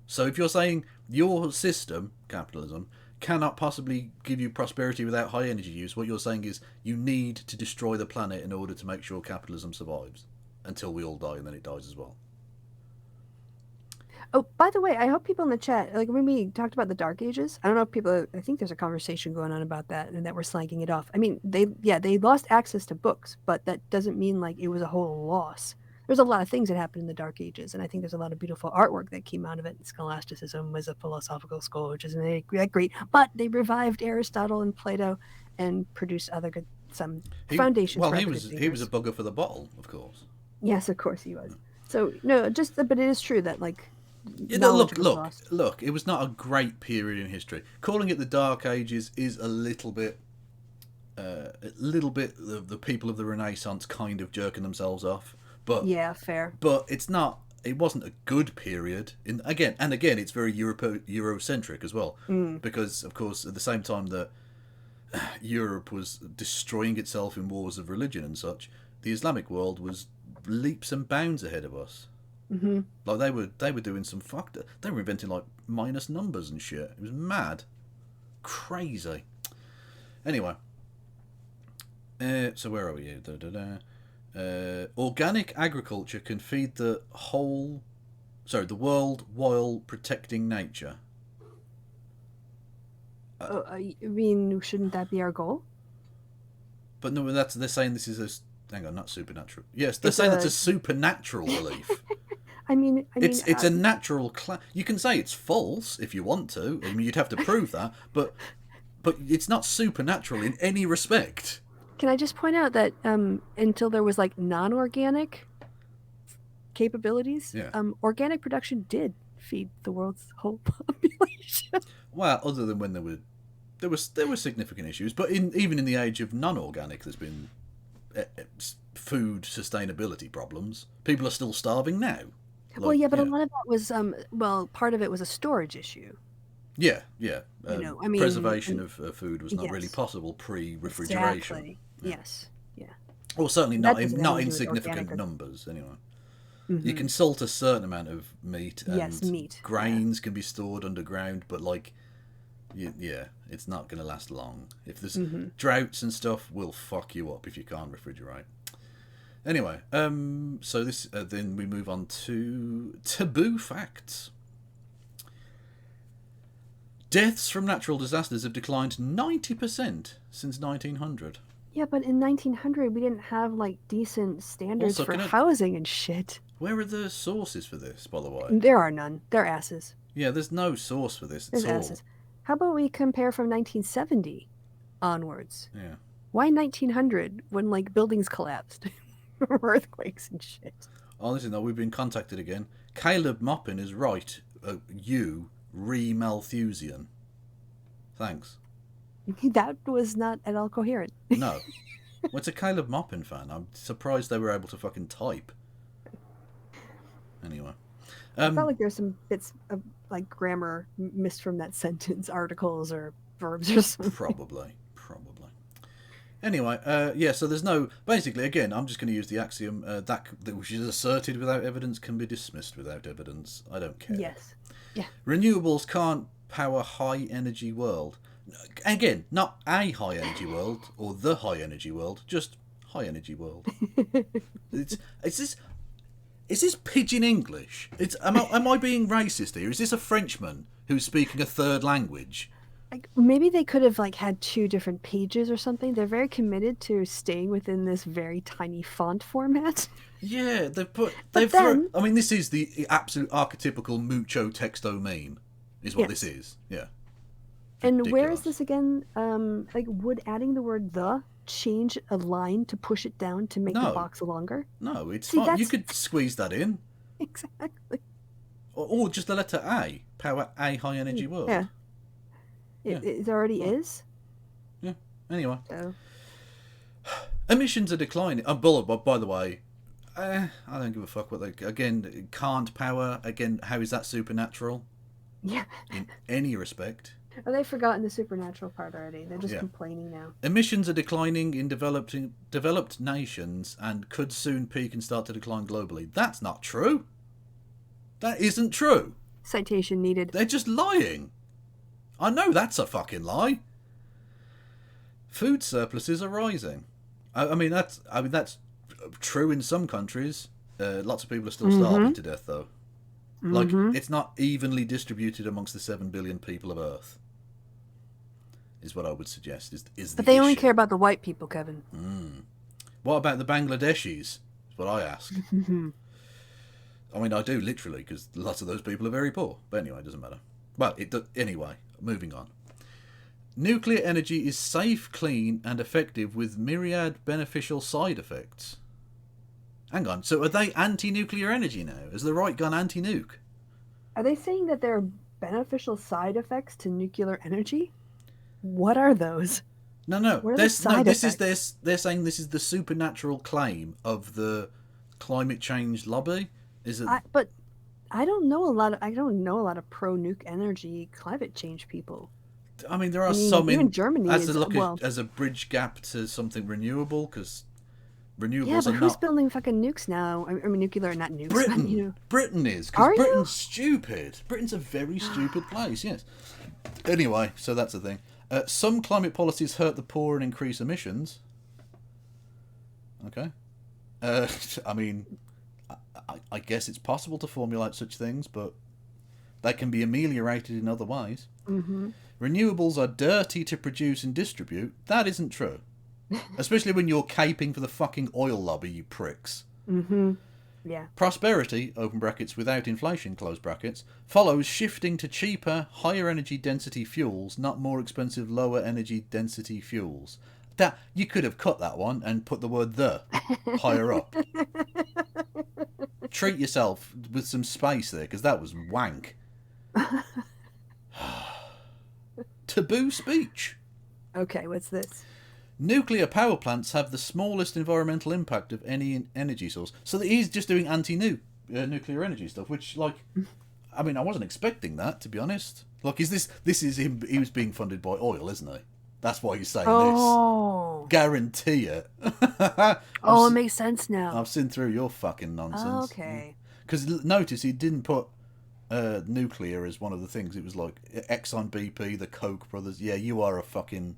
So if you're saying your system, capitalism, cannot possibly give you prosperity without high energy use, what you're saying is you need to destroy the planet in order to make sure capitalism survives. Until we all die, and then it dies as well. Oh, by the way, I hope people in the chat, like when we talked about the Dark Ages, I don't know if people, I think there's a conversation going on about that and that we're slagging it off. I mean, they lost access to books, but that doesn't mean like it was a whole loss. There's a lot of things that happened in the Dark Ages, and I think there's a lot of beautiful artwork that came out of it. Scholasticism was a philosophical school, which isn't that great, but they revived Aristotle and Plato and produced other good, foundations. Well, he was a bugger for the bottle, of course. Yes, of course he was. So, no, but it is true that, like, look, it was not a great period in history. Calling it the Dark Ages is a little bit the people of the Renaissance kind of jerking themselves off. But yeah, fair. But it wasn't a good period. Again, it's very Eurocentric as well. Because, of course, at the same time that Europe was destroying itself in wars of religion and such, the Islamic world was leaps and bounds ahead of us. Mm-hmm. Like they were doing some fucked. They were inventing like minus numbers and shit. It was mad, crazy. Anyway, so where are we here? Organic agriculture can feed the world while protecting nature. I mean, shouldn't that be our goal? But no, they're saying this is hang on, not supernatural. Yes, they're saying it's a supernatural belief. I mean, it's a natural you can say it's false if you want to. I mean, you'd have to prove that, but it's not supernatural in any respect. Can I just point out that until there was like non-organic capabilities, organic production did feed the world's whole population. Well, other than when there were significant issues, but even in the age of non-organic, there's been food sustainability problems. People are still starving now. But a lot of that was part of it was a storage issue. Yeah. Preservation of food was not really possible pre-refrigeration. Exactly. Yeah. Yes. Yeah. Or certainly That not doesn't have not anything in to do with significant organic. numbers, anyway. Mm-hmm. You can salt a certain amount of meat, Yes, and meat. grains can be stored underground, but like, yeah, it's not going to last long. If there's Mm-hmm. droughts and stuff, will fuck you up if you can't refrigerate. Anyway, so this then we move on to taboo facts. Deaths from natural disasters have declined 90% since 1900. Yeah, but in 1900 we didn't have like decent standards Also, for housing and shit. where are the sources for this, by the way? There are none. They're asses. Yeah, there's no source for this There's at all. asses. How about we compare from 1970 onwards? Yeah. Why 1900 when like buildings collapsed, earthquakes and shit? Honestly, no, we've been contacted again. Caleb Moppin is right. You Malthusian. Thanks. That was not at all coherent. No. What's a Caleb Moppin fan? I'm surprised they were able to fucking type. Anyway. I felt like there's some bits of like grammar missed from that sentence, articles or verbs or something. Probably. Anyway, yeah, so there's no... Basically, again, I'm just going to use the axiom that which is asserted without evidence can be dismissed without evidence. I don't care. Yes. Yeah. Renewables can't power high-energy world. Again, not a high-energy world or the high-energy world, just high-energy world. Is this pidgin English? Am I being racist here? Is this a Frenchman who's speaking a third language? Like, maybe they could have like had 2 different pages or something. They're very committed to staying within this very tiny font format. Yeah, I mean, this is the absolute archetypical mucho texto meme, is what this is. Yeah. And Ridiculous. where is this again? Like, would adding the word "the" change a line to push it down to make the box longer? No, it's fine. You could squeeze that in. Exactly. Or just the letter A, power a high energy world. Yeah. It already is. Yeah. Anyway. So. Emissions are declining. By the way, I don't give a fuck what they... Again, can't power. Again, how is that supernatural? Yeah. In any respect. Oh, they've forgotten the supernatural part already. They're just complaining now. Emissions are declining in developed nations and could soon peak and start to decline globally. That's not true. That isn't true. Citation needed. They're just lying. I know that's a fucking lie. Food surpluses are rising. I mean that's true in some countries. Lots of people are still starving to death, though. Like, it's not evenly distributed amongst the 7 billion people of Earth. Is what I would suggest. But they only care about the white people, Kevin. What about the Bangladeshis? Is what I ask. I mean, I do literally, because lots of those people are very poor. But anyway, it doesn't matter. Well, anyway, moving on. Nuclear energy is safe, clean, and effective with myriad beneficial side effects. Hang on, so are they anti-nuclear energy now? Has the right gone anti-nuke? Are they saying that there are beneficial side effects to nuclear energy? What are those? No. What are the side effects? They're saying this is the supernatural claim of the climate change lobby. But I don't know a lot of pro-nuke energy climate change people. I mean, there are some in Germany as a bridge gap to something renewable, because renewables yeah, but are who's building fucking nukes now? I mean, nuclear, not nukes. Britain. Britain is, because Britain's stupid. Britain's a very stupid place. Yes. Anyway, so that's the thing. Some climate policies hurt the poor and increase emissions. Okay. I mean, I guess it's possible to formulate such things, but they can be ameliorated in other ways. Renewables are dirty to produce and distribute. That isn't true. Especially when you're caping for the fucking oil lobby, you pricks. Yeah. Prosperity, open brackets, without inflation, close brackets, follows shifting to cheaper, higher energy density fuels, not more expensive, lower energy density fuels. That you could have cut that one and put the word "the" higher up. Treat yourself with some space there, because that was wank. Taboo speech. Okay, what's this? Nuclear power plants have the smallest environmental impact of any energy source. So he's just doing anti-nuclear energy stuff, which, like, I mean, I wasn't expecting that, to be honest. Like, this is him? He was being funded by oil, isn't he? That's why he's saying this. Guarantee it. Oh, it makes sense now. I've seen through your fucking nonsense. Okay. Because notice he didn't put nuclear as one of the things. It was like Exxon BP, the Koch brothers. Yeah, you are a fucking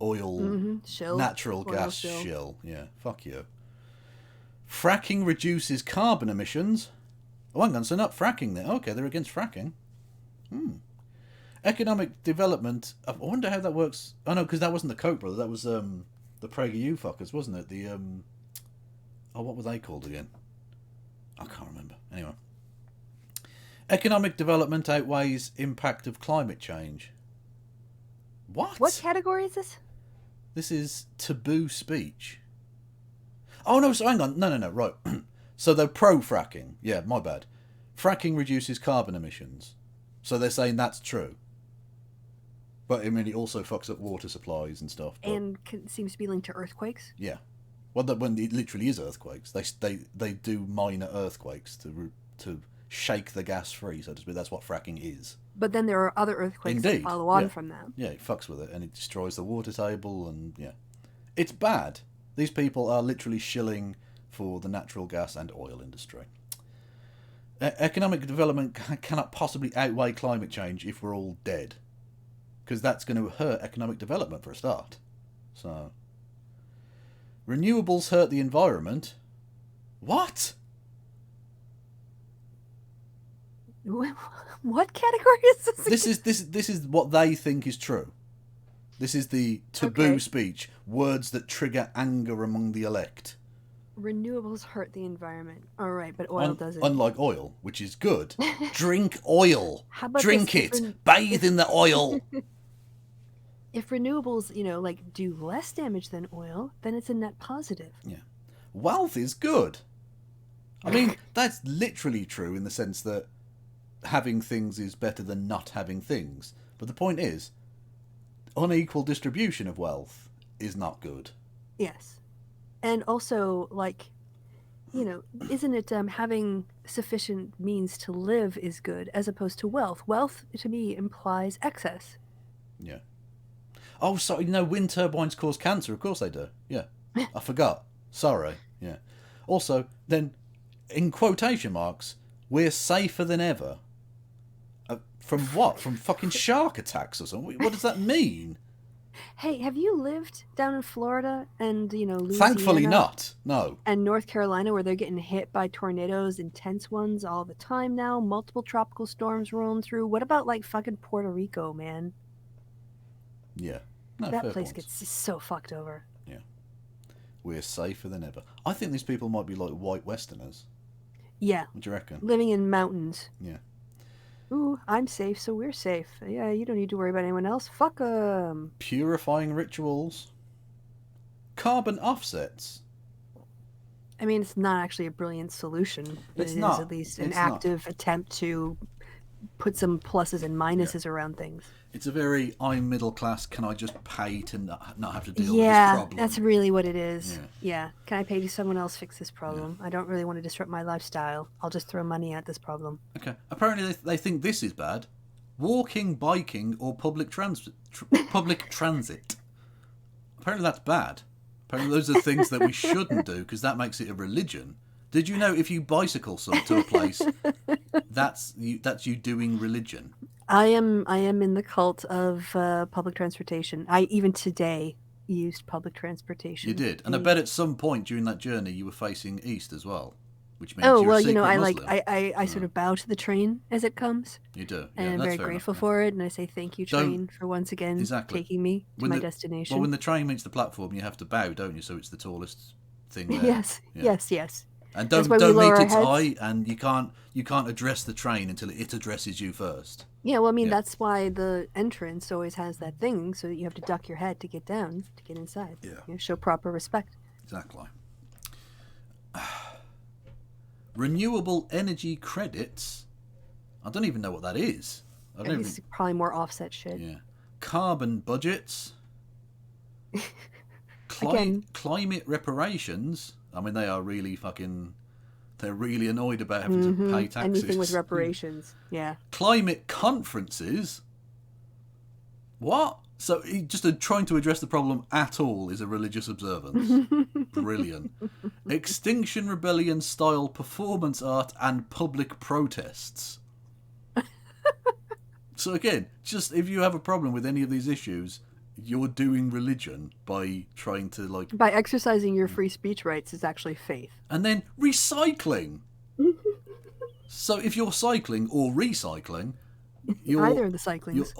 oil, Shill. natural Oil gas shill. shill. Yeah, fuck you. Fracking reduces carbon emissions. Oh, hang on, so not fracking then. Okay, they're against fracking. Economic development. I wonder how that works. Oh no, because that wasn't the Koch brothers. That was the PragerU fuckers, wasn't it? The oh, what were they called again? I can't remember. Anyway, economic development outweighs impact of climate change. What category is this? This is taboo speech. Oh no, so hang on. No, right. So they're pro fracking. Yeah, my bad. Fracking reduces carbon emissions. So they're saying that's true. But I mean, it also fucks up water supplies and stuff. But, And seems to be linked to earthquakes. yeah. Well, when it literally is earthquakes, they do minor earthquakes to shake the gas free, so to speak. That's what fracking is. But then there are other earthquakes that follow on from that. Yeah, it fucks with it and it destroys the water table and yeah, it's bad. These people are literally shilling for the natural gas and oil industry. Economic development cannot possibly outweigh climate change if we're all dead, because that's going to hurt economic development for a start. So, renewables hurt the environment. What? What category is this? This is what they think is true. This is the taboo speech. Words that trigger anger among the elect. Renewables hurt the environment. All right, but oil doesn't. Unlike oil, which is good. Drink oil. How about Drink this? it. Bathe in the oil. If renewables, do less damage than oil, then it's a net positive. Yeah. Wealth is good. I mean, that's literally true in the sense that having things is better than not having things. But the point is, unequal distribution of wealth is not good. Yes. And also, isn't it having sufficient means to live is good as opposed to wealth? Wealth, to me, implies excess. Yeah. Oh, sorry, wind turbines cause cancer. Of course they do. Yeah. I forgot. Sorry. Yeah. Also, then, in quotation marks, we're safer than ever. From what? From fucking shark attacks or something? What does that mean? Hey, have you lived down in Florida and, Louisiana? Thankfully not. No. And North Carolina, where they're getting hit by tornadoes, intense ones all the time now, multiple tropical storms rolling through. What about, fucking Puerto Rico, man? Yeah. No, that place gets so fucked over. Yeah. We're safer than ever. I think these people might be like white Westerners. Yeah. What do you reckon? Living in mountains. Yeah. Ooh, I'm safe, so we're safe. Yeah, you don't need to worry about anyone else. Fuck 'em. Purifying rituals. Carbon offsets. I mean, it's not actually a brilliant solution, but it is at least an active attempt to put some pluses and minuses around things. It's a very, I'm middle class, can I just pay to not have to deal with this problem? Yeah, that's really what it is. Yeah. Can I pay to someone else fix this problem? I don't really want to disrupt my lifestyle. I'll just throw money at this problem. Okay. Apparently they think this is bad. Walking, biking, or public transit. Apparently that's bad. Apparently those are things that we shouldn't do because that makes it a religion. Did you know if you bicycle to a place, that's you doing religion? I am in the cult of public transportation. I even today used public transportation. You did, and I bet at some point during that journey you were facing east as well, which means you're a secret Muslim. I sort of bow to the train as it comes. You do, and I'm very grateful for it, and I say thank you, train, for once again taking me to my destination. Well, when the train meets the platform, you have to bow, don't you? So it's the tallest thing there. Yes. And don't meet its eye, and you can't address the train until it addresses you first. Yeah, well, I mean, that's why the entrance always has that thing, so that you have to duck your head to get down, to get inside. Yeah. Show proper respect. Exactly. Renewable energy credits. I don't even know what that is. It's probably more offset shit. Yeah. Carbon budgets. Climate reparations. I mean, they are really they're really annoyed about having to pay taxes. Anything with reparations, yeah. Climate conferences? What? So just trying to address the problem at all is a religious observance. Brilliant. Extinction Rebellion style performance art and public protests. So again, just if you have a problem with any of these issues, you're doing religion by trying to like... By exercising your free speech rights is actually faith. And then recycling. So if you're cycling or recycling, you're Either of the cyclings.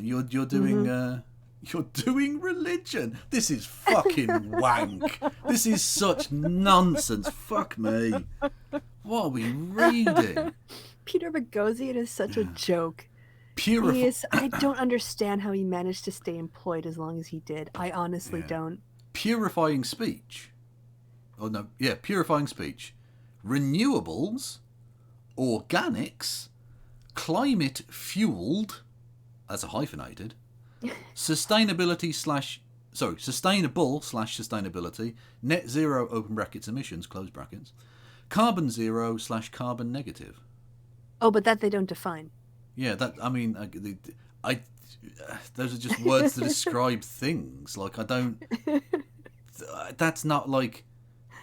You're doing you're doing religion. This is fucking wank. This is such nonsense. Fuck me. What are we reading? Peter Bogosian is such a joke. I don't understand how he managed to stay employed as long as he did. I honestly don't. Purifying speech. Oh no, yeah, purifying speech. Renewables, organics, climate fueled, that's a hyphenated, sustainable slash sustainability, net zero open brackets emissions, close brackets, carbon zero slash carbon negative. Oh, but that they don't define. Yeah, that, I mean, those are just words to describe things. Like, I don't, that's not like,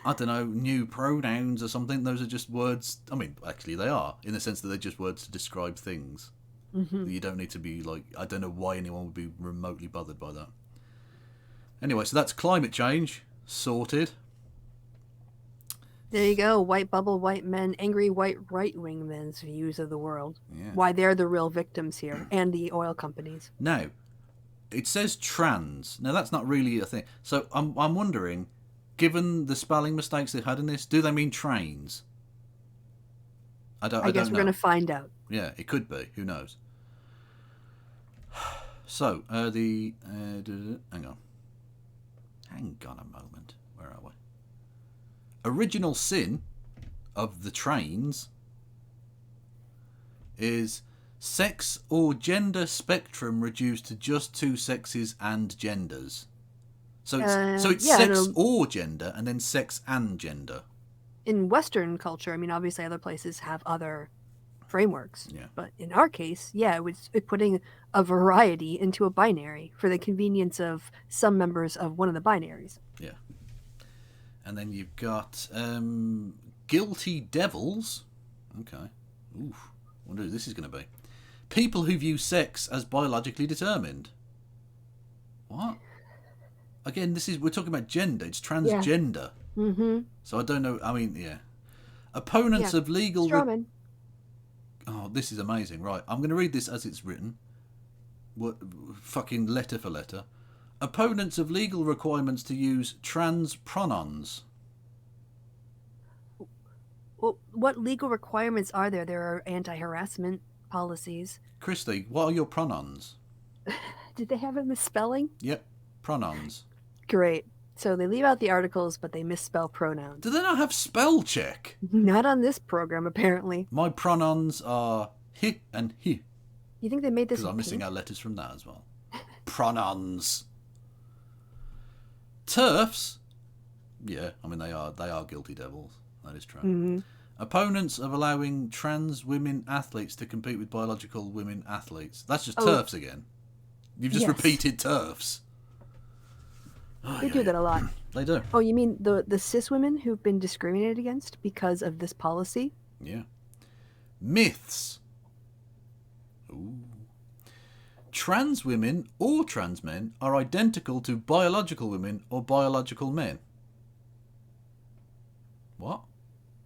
I don't know, new pronouns or something. Those are just words. I mean, actually they are, in the sense that they're just words to describe things. Mm-hmm. You don't need to be like, I don't know why anyone would be remotely bothered by that. Anyway, so that's climate change. Sorted. There you go. White bubble, white men, angry white right-wing men's views of the world. Yeah. Why they're the real victims here, and the oil companies. Now, it says trans. Now, that's not really a thing. So I'm wondering, given the spelling mistakes they've had in this, do they mean trains? I guess we're going to find out. Yeah, it could be. Who knows? So, hang on a moment. Where are we? Original sin of the trains is sex or gender spectrum reduced to just two sexes and genders. So it's sex or gender, and then sex and gender. In Western culture, I mean, obviously other places have other frameworks. Yeah. But in our case, it was putting a variety into a binary for the convenience of some members of one of the binaries. Yeah. And then you've got guilty devils. Okay. Oof. I wonder who this is going to be. People who view sex as biologically determined. What? Again, we're talking about gender. It's transgender. Yeah. Mm-hmm. So I don't know. I mean, yeah. Opponents of legal... Oh, this is amazing. Right, I'm going to read this as it's written. Fucking letter for letter. Opponents of legal requirements to use trans pronouns. Well, what legal requirements are there? There are anti-harassment policies. Kristi, what are your pronouns? Did they have a misspelling? Yep, pronouns. Great. So they leave out the articles, but they misspell pronouns. Do they not have spell check? Not on this program, apparently. My pronouns are he and he. You think they made this? Because I'm missing out letters from that as well. Pronouns. TERFs. Yeah, I mean they are guilty devils. That is true. Mm-hmm. Opponents of allowing trans women athletes to compete with biological women athletes. That's just TERFs again. You've just repeated TERFs. Oh, they do that a lot. They do. Oh, you mean the cis women who've been discriminated against because of this policy? Yeah. Myths. Ooh. Trans women or trans men are identical to biological women or biological men. What?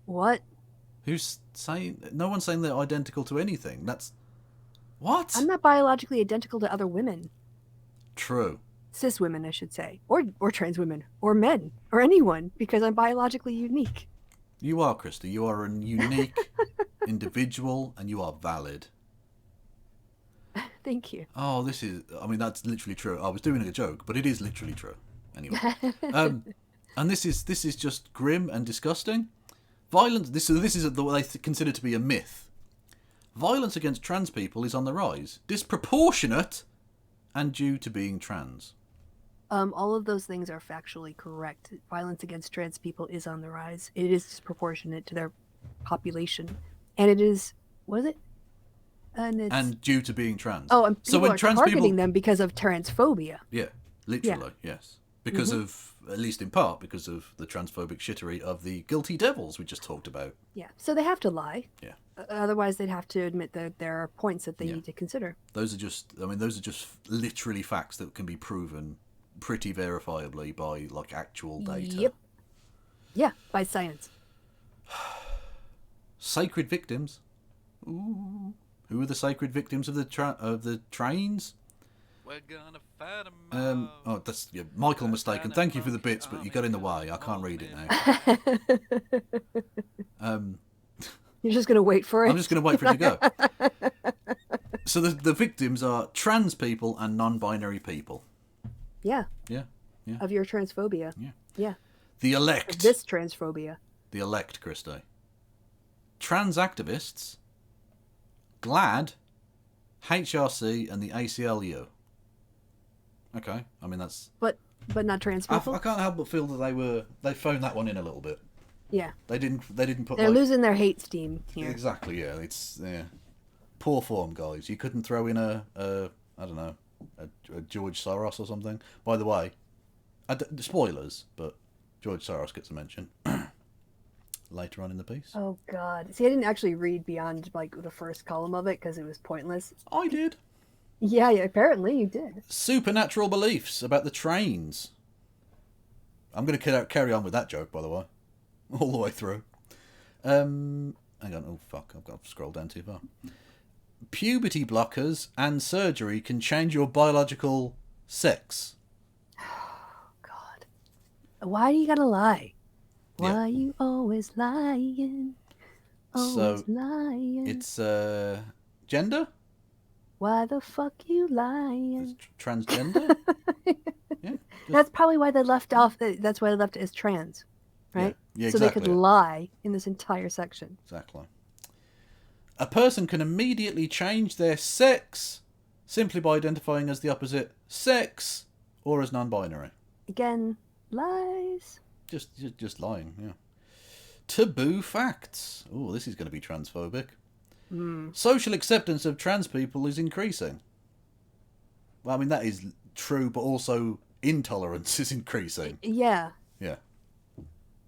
What? Who's saying... No one's saying they're identical to anything. That's... What? I'm not biologically identical to other women. True. Cis women, I should say. Or trans women. Or men. Or anyone. Because I'm biologically unique. You are, Kristi. You are a unique individual and you are valid. Thank you. Oh, this is... I mean, that's literally true. I was doing a joke, but it is literally true. Anyway. And this is just grim and disgusting. Violence... This is what they consider to be a myth. Violence against trans people is on the rise. Disproportionate and due to being trans. All of those things are factually correct. Violence against trans people is on the rise. It is disproportionate to their population. And it is... What is it? And it's and due to being trans. and So people when are trans targeting people, them because of transphobia. yeah, literally, yes, because of, at least in part, because of the transphobic shittery of the guilty devils we just talked about. Yeah, so they have to lie. Yeah. Otherwise, they'd have to admit that there are points that they need to consider. Those are just literally facts that can be proven pretty verifiably by like actual data. Yep. Yeah, by science. Sacred victims. Ooh. Who are the sacred victims of the trains? We're gonna fight 'em all. Oh, that's Michael mistaken. Thank you for the bits, but you got in the way. I can't read it now. You're just gonna wait for it. I'm just going to wait for it to go. So the victims are trans people and non-binary people. Yeah. Yeah. Of your transphobia. Yeah. Yeah. The elect. Of this transphobia. The elect, Kristi. Trans activists, GLAD, HRC, and the ACLU. Okay, I mean that's. But not trans people. I can't help but feel that they phoned that one in a little bit. Yeah. They didn't put. They're losing their hate steam here. Exactly. Yeah. It's poor form, guys. You couldn't throw in a I don't know, a George Soros or something. By the way, spoilers, but George Soros gets a mention later on in the piece. Oh God! See, I didn't actually read beyond like the first column of it because it was pointless. I did. Yeah, apparently you did. Supernatural beliefs about the trains. I'm going to carry on with that joke, by the way, all the way through. Hang on. Oh fuck! I've got to scroll down too far. Puberty blockers and surgery can change your biological sex. Oh God! Why do you gotta lie? Why you always lying? Always lying. It's gender. Why the fuck you lying? It's transgender. Yeah. That's probably why they left off. That's why they left it as trans, right? Yeah, so exactly. they could lie in this entire section. Exactly. A person can immediately change their sex simply by identifying as the opposite sex or as non-binary. Again, lies. Just lying, yeah. Taboo facts. Oh, this is going to be transphobic. Social acceptance of trans people is increasing. Well, I mean, that is true, but also intolerance is increasing. Yeah. Yeah.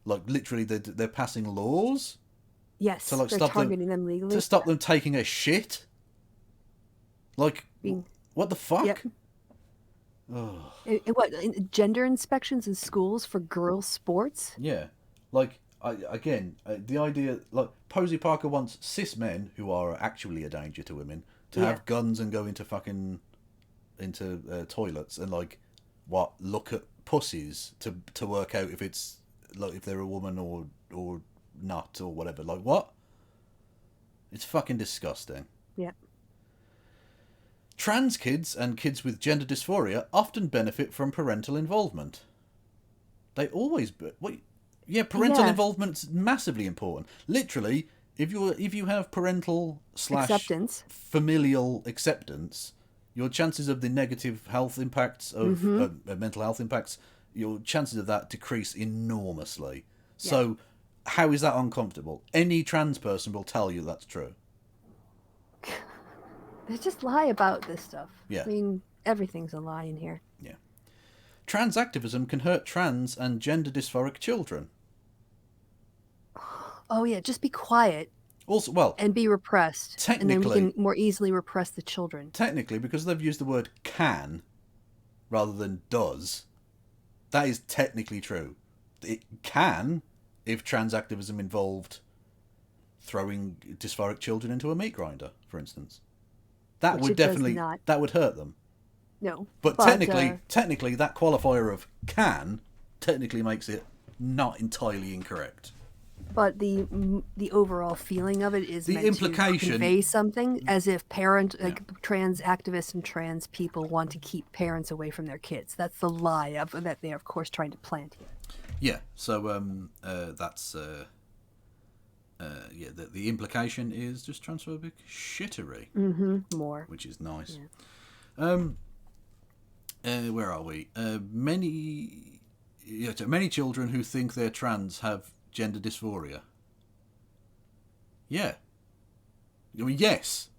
Like, literally, they're passing laws. Yes, to, like, they're targeting them legally. To stop them taking a shit. Like, what the fuck? Yep. Oh. Gender inspections in schools for girls' sports? Yeah. Like, the idea, like, Posey Parker wants cis men, who are actually a danger to women, to have guns and go into toilets and, like, look at pussies to work out if it's, like, if they're a woman or not or whatever. Like, what? It's fucking disgusting. Yeah. Trans kids and kids with gender dysphoria often benefit from parental involvement. They always... parental involvement's massively important. Literally, if you have parental / acceptance, familial acceptance, your chances of the negative health impacts of mental health impacts, your chances of that decrease enormously. Yeah. So, how is that uncomfortable? Any trans person will tell you that's true. They just lie about this stuff. Yeah. I mean, everything's a lie in here. Yeah. Trans activism can hurt trans and gender dysphoric children. Oh yeah, just be quiet. Also, well, and be repressed. Technically, and then we can more easily repress the children. Technically, because they've used the word can rather than does, that is technically true. It can, if trans activism involved throwing dysphoric children into a meat grinder, for instance. That would definitely that would hurt them. No. But technically that qualifier of can technically makes it not entirely incorrect. But the overall feeling of it is the meant implication to convey something, as if trans activists and trans people want to keep parents away from their kids. That's the lie that they're of course trying to plant here. Yeah. So that's the implication is just transphobic shittery. More. Which is nice. Yeah. Where are we? Many children who think they're trans have gender dysphoria. Yeah. I mean, yes.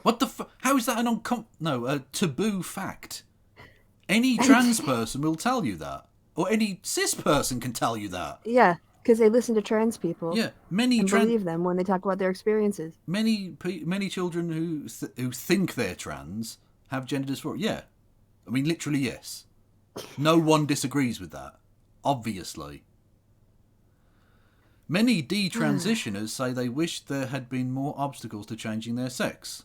What the how is that an a taboo fact? Any trans person will tell you that. Or any cis person can tell you that. Yeah, because they listen to trans people. Yeah, many and believe them when they talk about their experiences. many children who think they're trans have gender dysphoria. Yeah, I mean literally yes. No one disagrees with that. Obviously. Many detransitioners say they wish there had been more obstacles to changing their sex.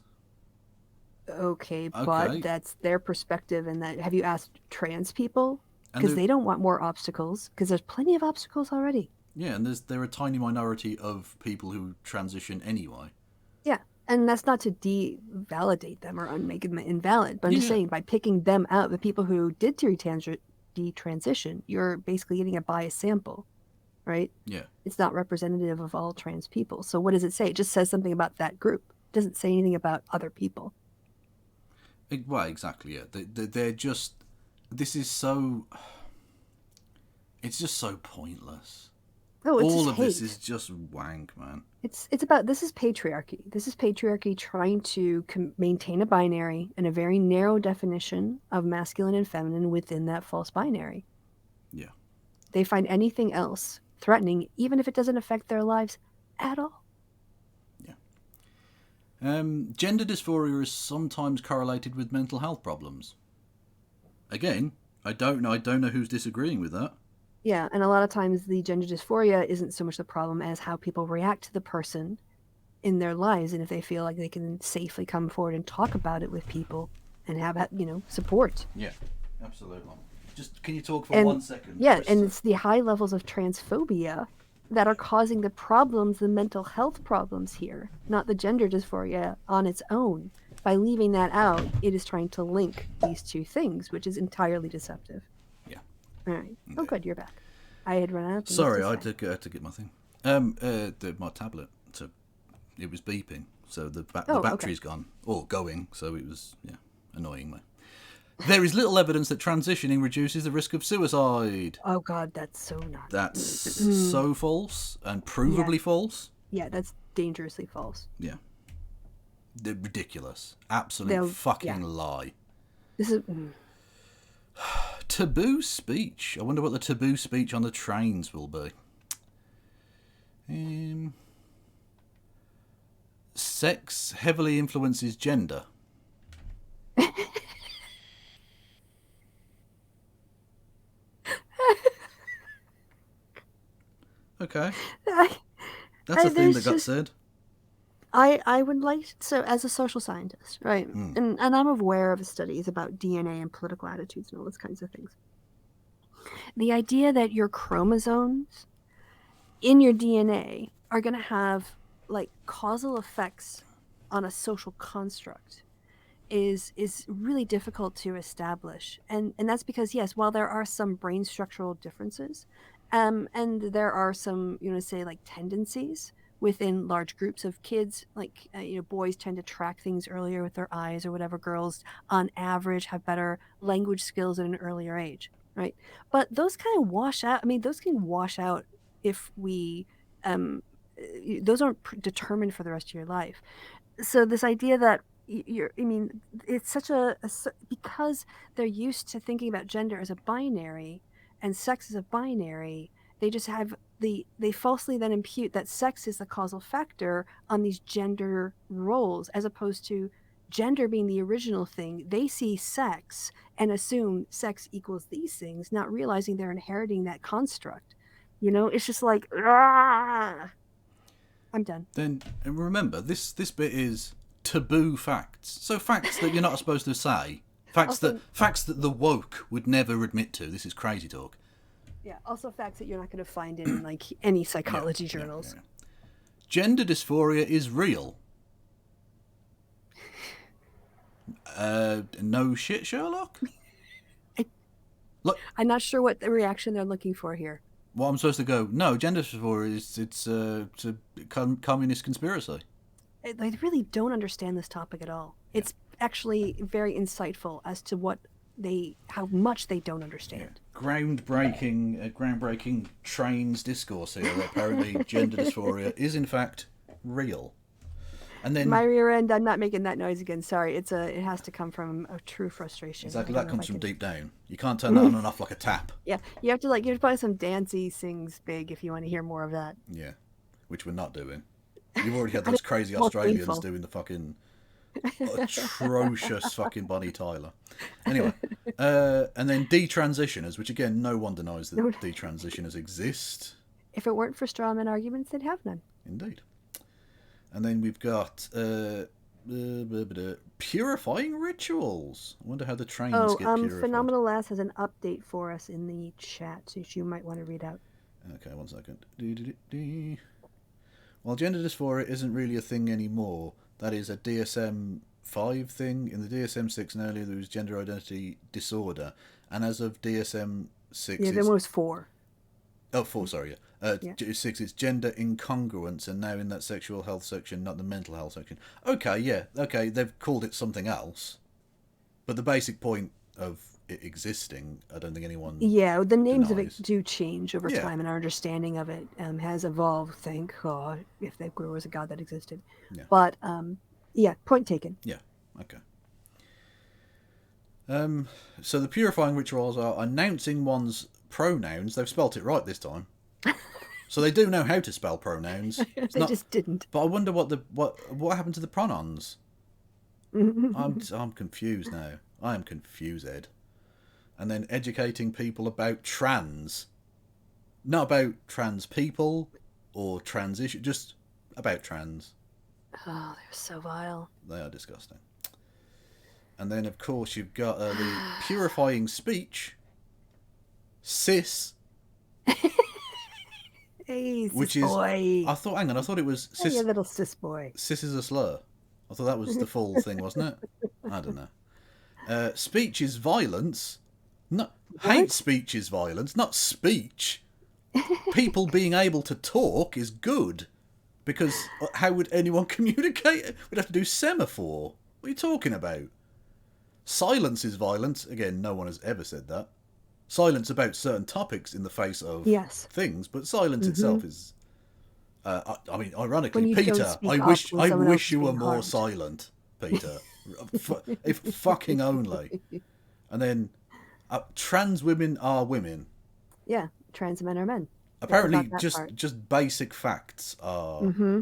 Okay, but that's their perspective. And that have you asked trans people? And Because they don't want more obstacles. Because there's plenty of obstacles already. Yeah, and they're a tiny minority of people who transition anyway. Yeah, and that's not to devalidate them or make them invalid. But I'm just saying, by picking them out, the people who did detransition, you're basically getting a biased sample, right? Yeah. It's not representative of all trans people. So what does it say? It just says something about that group. It doesn't say anything about other people. Well, exactly, yeah. They're just... This is so... It's just so pointless. Oh, it's all of hate. This is just wank, man. It's about... This is patriarchy. This is patriarchy trying to maintain a binary and a very narrow definition of masculine and feminine within that false binary. Yeah. They find anything else threatening, even if it doesn't affect their lives at all. Gender dysphoria is sometimes correlated with mental health problems. Again, I don't know who's disagreeing with that. Yeah, and a lot of times the gender dysphoria isn't so much the problem as how people react to the person in their lives, and if they feel like they can safely come forward and talk about it with people and have, support. Yeah, absolutely. Just can you talk for 1 second? Yeah, and it's the high levels of transphobia that are causing the problems, the mental health problems here, not the gender dysphoria on its own. By leaving that out, it is trying to link these two things, which is entirely deceptive. Yeah. All right. Oh, good, you're back. I had run out. Sorry, I had to get my thing. My tablet. So it was beeping. So the battery's gone or going. So it was annoying me. There is little evidence that transitioning reduces the risk of suicide. Oh God, that's so not. That's so false and provably false. Yeah, that's dangerously false. Yeah. They're ridiculous. Absolute fucking lie. This is taboo speech. I wonder what the taboo speech on the trains will be. Sex heavily influences gender. Okay. That's a thing that got said. I would like, so as a social scientist, right, and I'm aware of studies about DNA and political attitudes and all those kinds of things. The idea that your chromosomes in your DNA are going to have like causal effects on a social construct is really difficult to establish, and that's because yes, while there are some brain structural differences, and there are some say like tendencies within large groups of kids, like boys tend to track things earlier with their eyes or whatever. Girls on average have better language skills at an earlier age, right? But those kind of wash out. I mean, those can wash out if we those aren't determined for the rest of your life. So this idea that it's such because they're used to thinking about gender as a binary and sex as a binary, they just have they falsely then impute that sex is the causal factor on these gender roles, as opposed to gender being the original thing. They see sex and assume sex equals these things, not realizing they're inheriting that construct. It's just like, I'm done. Then remember, this bit is taboo facts. So facts that you're not supposed to say. Facts that the woke would never admit to. This is crazy talk. Yeah, also facts that you're not going to find in like any psychology journals. Yeah. Gender dysphoria is real. No shit, Sherlock? Look, I'm not sure what the reaction they're looking for here. Well, I'm supposed to go, no, gender dysphoria it's a communist conspiracy. They really don't understand this topic at all. Yeah. It's actually very insightful as to how much they don't understand. Yeah. Groundbreaking trains discourse here. Apparently, gender dysphoria is in fact real. And then My rear end, I'm not making that noise again. Sorry. It has to come from a true frustration. exactly I don't that know comes if I from can- deep down. You can't turn that on and off like a tap. Yeah, you have to play some dancey sings big if you want to hear more of that. Yeah, which we're not doing. You've already had I those don't- crazy more Australians painful. doing the fucking atrocious fucking Bonnie Tyler. Anyway, and then detransitioners, which again, no one denies that No. detransitioners exist. If it weren't for strawman arguments, they'd have none. Indeed. And then we've got purifying rituals. I wonder how the trains get purified. Phenomenal Lass has an update for us in the chat, which you might want to read out. Okay, 1 second. While gender dysphoria isn't really a thing anymore, that is a DSM-5 thing. In the DSM-6 and earlier, there was gender identity disorder. And as of DSM-6... Yeah, there was 4. Oh, 4, sorry, yeah. Yeah. 6 is gender incongruence, and now in that sexual health section, not the mental health section. Okay, yeah, okay, they've called it something else. But the basic point of it existing, I don't think anyone... Yeah, the names of denies. it do change over Yeah. time, and our understanding of it has evolved, thank God, if there was a God that existed. Yeah. But, yeah, point taken. Yeah, okay. So the purifying rituals are announcing one's pronouns. They've spelt it right this time. So they do know how to spell pronouns. It's They not, just didn't. but I wonder what happened to the pronouns. I'm confused now. I am confused. And then educating people about trans. Not about trans people or transition, just about trans. Oh, they're so vile. They are disgusting. And then, of course, you've got the purifying speech, cis, Hey, sis which is... boy. I thought it was... Hey, you little cis boy. Cis is a slur. I thought that was the full thing, wasn't it? I don't know. Speech is violence. Not hate speech is violence, not speech. People being able to talk is good. Because how would anyone communicate? We'd have to do semaphore. What are you talking about? Silence is violence. Again, no one has ever said that. Silence about certain topics in the face of Yes. things, but silence itself is... I mean, When ironically, you don't Peter, speak I up wish when someone else is you were being more harmed. silent, Peter. If fucking only. And then, trans women are women. Yeah, trans men are men. Apparently, about that part. just basic facts are Mm-hmm.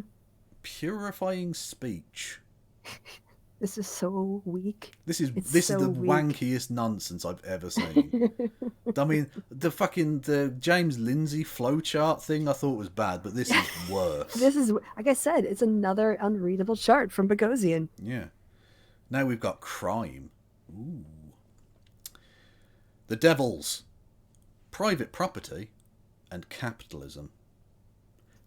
purifying speech. This is so weak. This is It's so the weak. wankiest nonsense I've ever seen. I mean, the James Lindsay flowchart thing I thought was bad, but this is worse. This is, like I said, it's another unreadable chart from Bogosian. Yeah. Now we've got crime. Ooh. The devils. Private property and capitalism.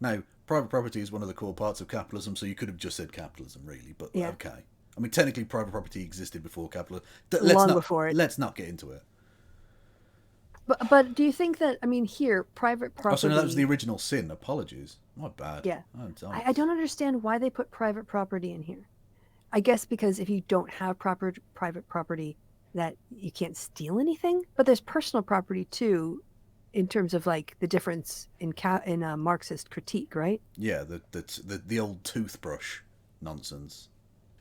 Now, private property is one of the core parts of capitalism, so you could have just said capitalism, really, but Yeah. okay. I mean, technically, private property existed before capitalism. Long before it. Let's not get into it. But do you think that, I mean, here, private property... Oh, so no, that was the original sin. Apologies. My bad. Yeah. I'm- I don't understand why they put private property in here. I guess because if you don't have private property, that you can't steal anything. But there's personal property too, in terms of like the difference in Marxist critique, right? Yeah, the old toothbrush nonsense.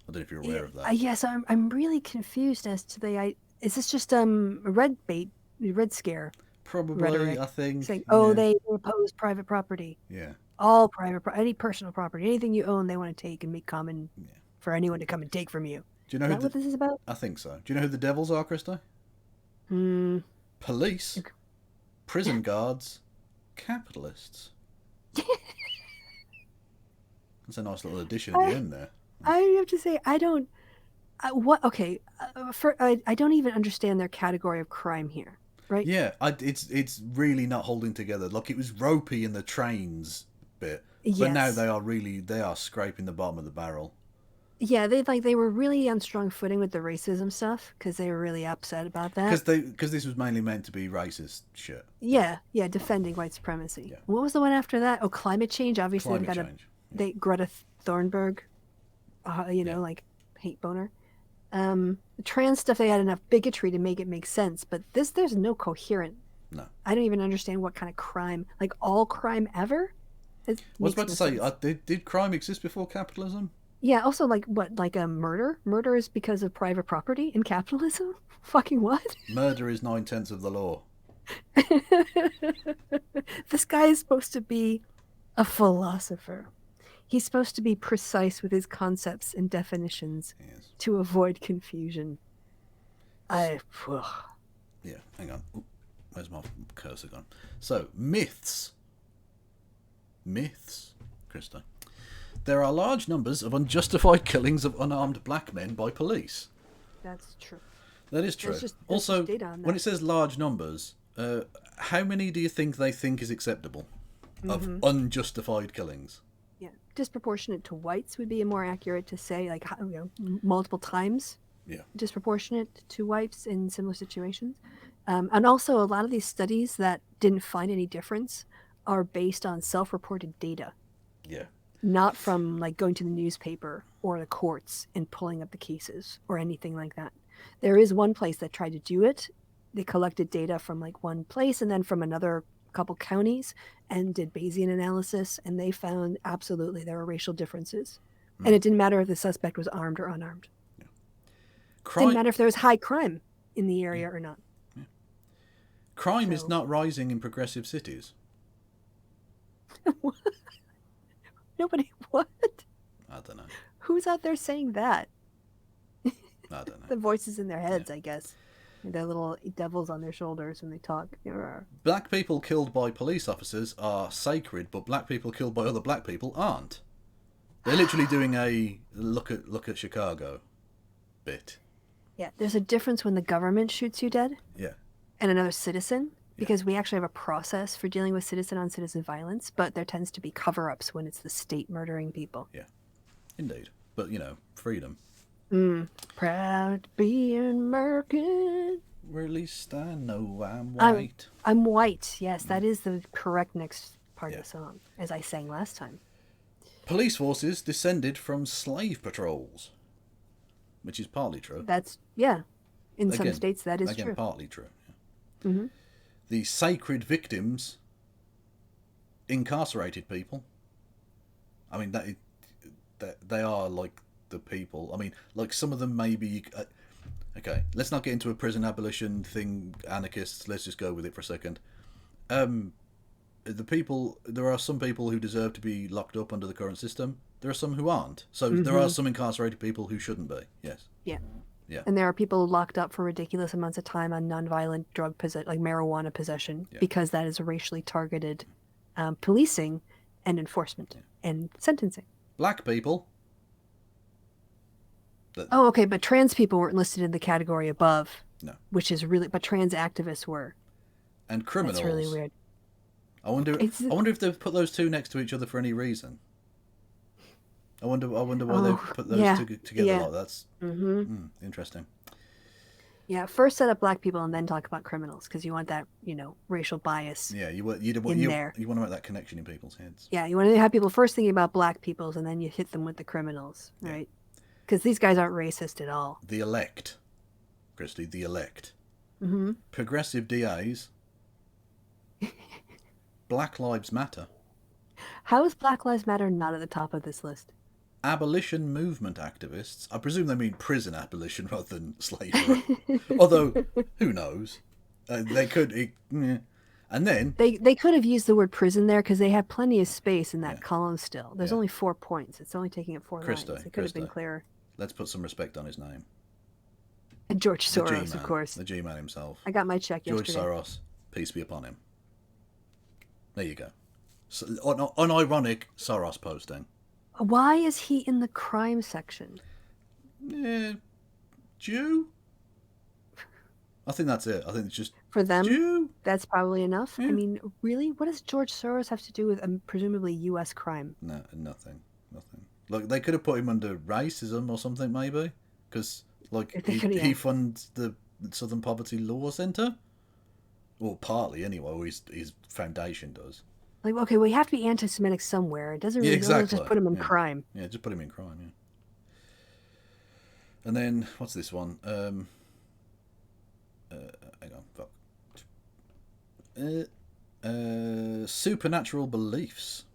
I don't know if you're aware of that. Yes, I'm really confused as to is this just red scare Probably, rhetoric I think. saying, yeah. they oppose private property, Yeah. all any personal property, anything you own, they want to take and make common for anyone to come and take from you. Do you know Is who that what this is about? I think so. Do you know who the devils are, Kristi? Hmm. Police, prison guards, capitalists. That's a nice little addition at the end there. I have to say, I don't. Okay, I don't even understand their category of crime here, right? Yeah, it's really not holding together. Like, it was ropey in the trains bit, but now Yes. they are scraping the bottom of the barrel. Yeah, they were really on strong footing with the racism stuff because they were really upset about that. Because this was mainly meant to be racist shit. Yeah, defending white supremacy. Yeah. What was the one after that? Oh, climate change. Obviously, Climate they got change. Greta Thunberg, like hate boner. Trans stuff. They had enough bigotry to make it make sense, but there's no coherent. No. I don't even understand what kind of crime, like all crime ever. I was about to say, did crime exist before capitalism? Yeah, also like what, like a murder? Murder is because of private property in capitalism? Fucking what? Murder is 9/10 of the law. This guy is supposed to be a philosopher. He's supposed to be precise with his concepts and definitions Yes. to avoid confusion. Ugh. Yeah, hang on. Ooh, where's my cursor gone? So, myths. Myths, Krista. There are large numbers of unjustified killings of unarmed black men by police. That's true. That is true. There's Also, just data on that. when it says large numbers, how many do you think they think is acceptable of unjustified killings? Yeah, disproportionate to whites would be more accurate to say, like, multiple times. Yeah. Disproportionate to whites in similar situations. And also, a lot of these studies that didn't find any difference are based on self-reported data, Yeah. not from like going to the newspaper or the courts and pulling up the cases or anything like that. There is one place that tried to do it. They collected data from like one place and then from another couple counties and did Bayesian analysis, and they found absolutely there were racial differences. And it didn't matter if the suspect was armed or unarmed. Didn't matter if there was high crime in the area or not. Yeah. Crime is not rising in progressive cities. Nobody, what? I don't know. Who's out there saying that? I don't know. The voices in their heads, I guess. Their little devils on their shoulders when they talk. Black people killed by police officers are sacred, but black people killed by other black people aren't. They're literally doing a look at Chicago bit. Yeah, there's a difference when the government shoots you dead. Yeah. And another citizen, because we actually have a process for dealing with citizen-on-citizen violence, but there tends to be cover-ups when it's the state murdering people. Yeah, indeed. But, freedom. Proud to be an American. Or at least I know I'm white. I'm white, yes. That is the correct next part of the song, as I sang last time. Police forces descended from slave patrols, which is partly true. That's, in some states that is true. Partly true. Yeah. Mm-hmm. The sacred victims incarcerated people. I mean, that they are like the people. I mean, like some of them maybe. Okay, let's not get into a prison abolition thing, anarchists. Let's just go with it for a second. The people. There are some people who deserve to be locked up under the current system. There are some who aren't. So there are some incarcerated people who shouldn't be. Yes. Yeah. Yeah. And there are people locked up for ridiculous amounts of time on nonviolent drug like marijuana possession, because that is racially targeted policing and enforcement and sentencing. Black people. Oh, okay, but trans people weren't listed in the category above. No. Which is really, but trans activists were. And criminals. That's really weird. I wonder if they've put those two next to each other for any reason. I wonder why they've put those two together like that. That's interesting. Yeah, first set up black people and then talk about criminals, because you want that, racial bias. Yeah, you want to make that connection in people's heads. Yeah, you want to have people first thinking about black peoples and then you hit them with the criminals, right? Because these guys aren't racist at all. The elect, Kristi, the elect. Mm-hmm. Progressive DAs. Black Lives Matter. How is Black Lives Matter not at the top of this list? Abolition movement activists. I presume they mean prison abolition rather than slavery. Although, who knows? They could. And then they could have used the word prison there because they have plenty of space in that column still. There's only 4 points. It's only taking up 4 lines. It could have been clearer. Let's put some respect on his name. George Soros, of course. The G-man himself. I got my check George yesterday. Soros, peace be upon him. There you go. So, unironic Soros posting. Why is he in the crime section? Jew? I think that's it. I think it's just... For them, Jew? That's probably enough. Yeah. I mean, really? What does George Soros have to do with presumably U.S. crime? No, nothing. Like, they could have put him under racism or something, maybe. Because, he funds the Southern Poverty Law Centre. Well, partly, anyway. Or his foundation does. Like, okay, well, you have to be anti-Semitic somewhere. It doesn't really just put him in crime. Yeah, just put him in crime, yeah. And then, what's this one? Hang on, fuck. Supernatural beliefs.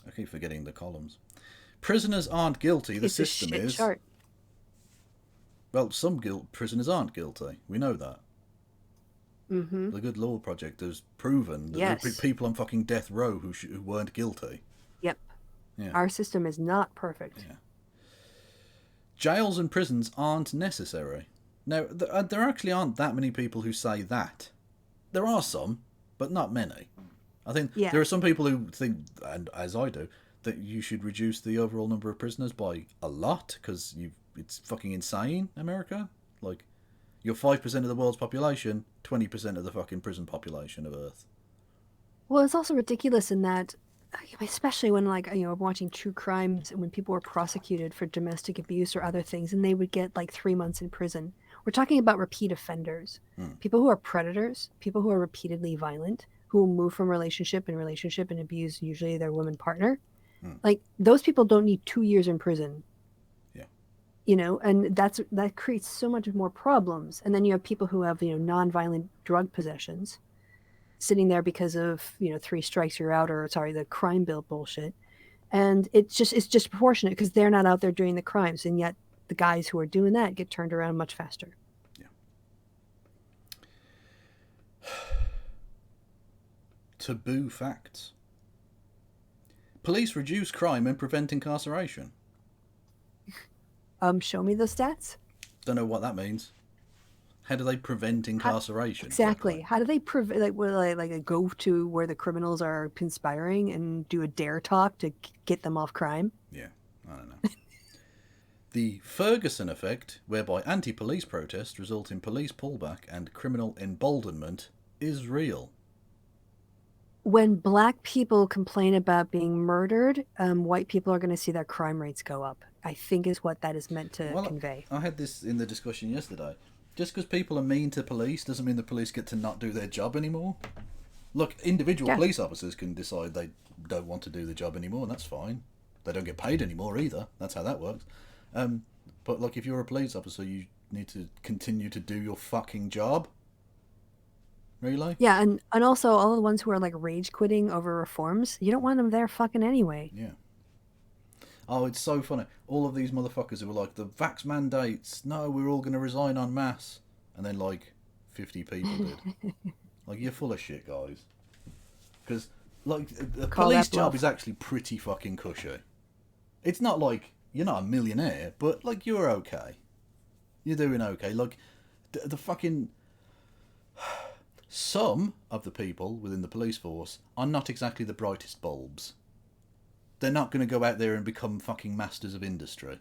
I keep forgetting the columns. prisoners aren't guilty. The It's a system shit is. chart. Well, some prisoners aren't guilty. We know that. Mm-hmm. The Good Law Project has proven that there are Yes. people on fucking death row who weren't guilty. Yep. Yeah. Our system is not perfect. Yeah. Jails and prisons aren't necessary. Now, there actually aren't that many people who say that. There are some, but not many. I think there are some people who think, and as I do, that you should reduce the overall number of prisoners by a lot, because it's fucking insane, America. Like, you're 5% of the world's population, 20% of the fucking prison population of Earth. Well, it's also ridiculous in that, especially when, like, I'm watching true crimes and when people were prosecuted for domestic abuse or other things, and they would get like 3 months in prison. We're talking about repeat offenders, people who are predators, people who are repeatedly violent, who will move from relationship and abuse usually their woman partner. Like, those people don't need 2 years in prison. Yeah. And that creates so much more problems. And then you have people who have, non-violent drug possessions sitting there because of, 3 strikes you're out, or the crime bill bullshit. And it's disproportionate because they're not out there doing the crimes, and yet the guys who are doing that get turned around much faster. Yeah. Taboo facts. Police reduce crime and prevent incarceration. Show me the stats. Don't know what that means. How do they prevent incarceration? Exactly. How do they prevent? Like, will they go to where the criminals are conspiring and do a dare talk to get them off crime? Yeah, I don't know. The Ferguson effect, whereby anti-police protests result in police pullback and criminal emboldenment, is real. When black people complain about being murdered, white people are going to see their crime rates go up, I think is what that is meant to convey. I had this in the discussion yesterday. Just because people are mean to police doesn't mean the police get to not do their job anymore. Look, individual police officers can decide they don't want to do the job anymore, and that's fine. They don't get paid anymore either. That's how that works. But look, if you're a police officer, you need to continue to do your fucking job. Really? Yeah, and also all the ones who are like rage quitting over reforms, you don't want them there fucking anyway. Yeah. Oh, it's so funny. All of these motherfuckers who were like, the vax mandates, no, we're all going to resign en masse. And then like 50 people did. Like, you're full of shit, guys. Because, like, the police job is actually pretty fucking cushy. It's not like, you're not a millionaire, but, like, you're okay. You're doing okay. Like, the fucking... Some of the people within the police force are not exactly the brightest bulbs. They're not going to go out there and become fucking masters of industry.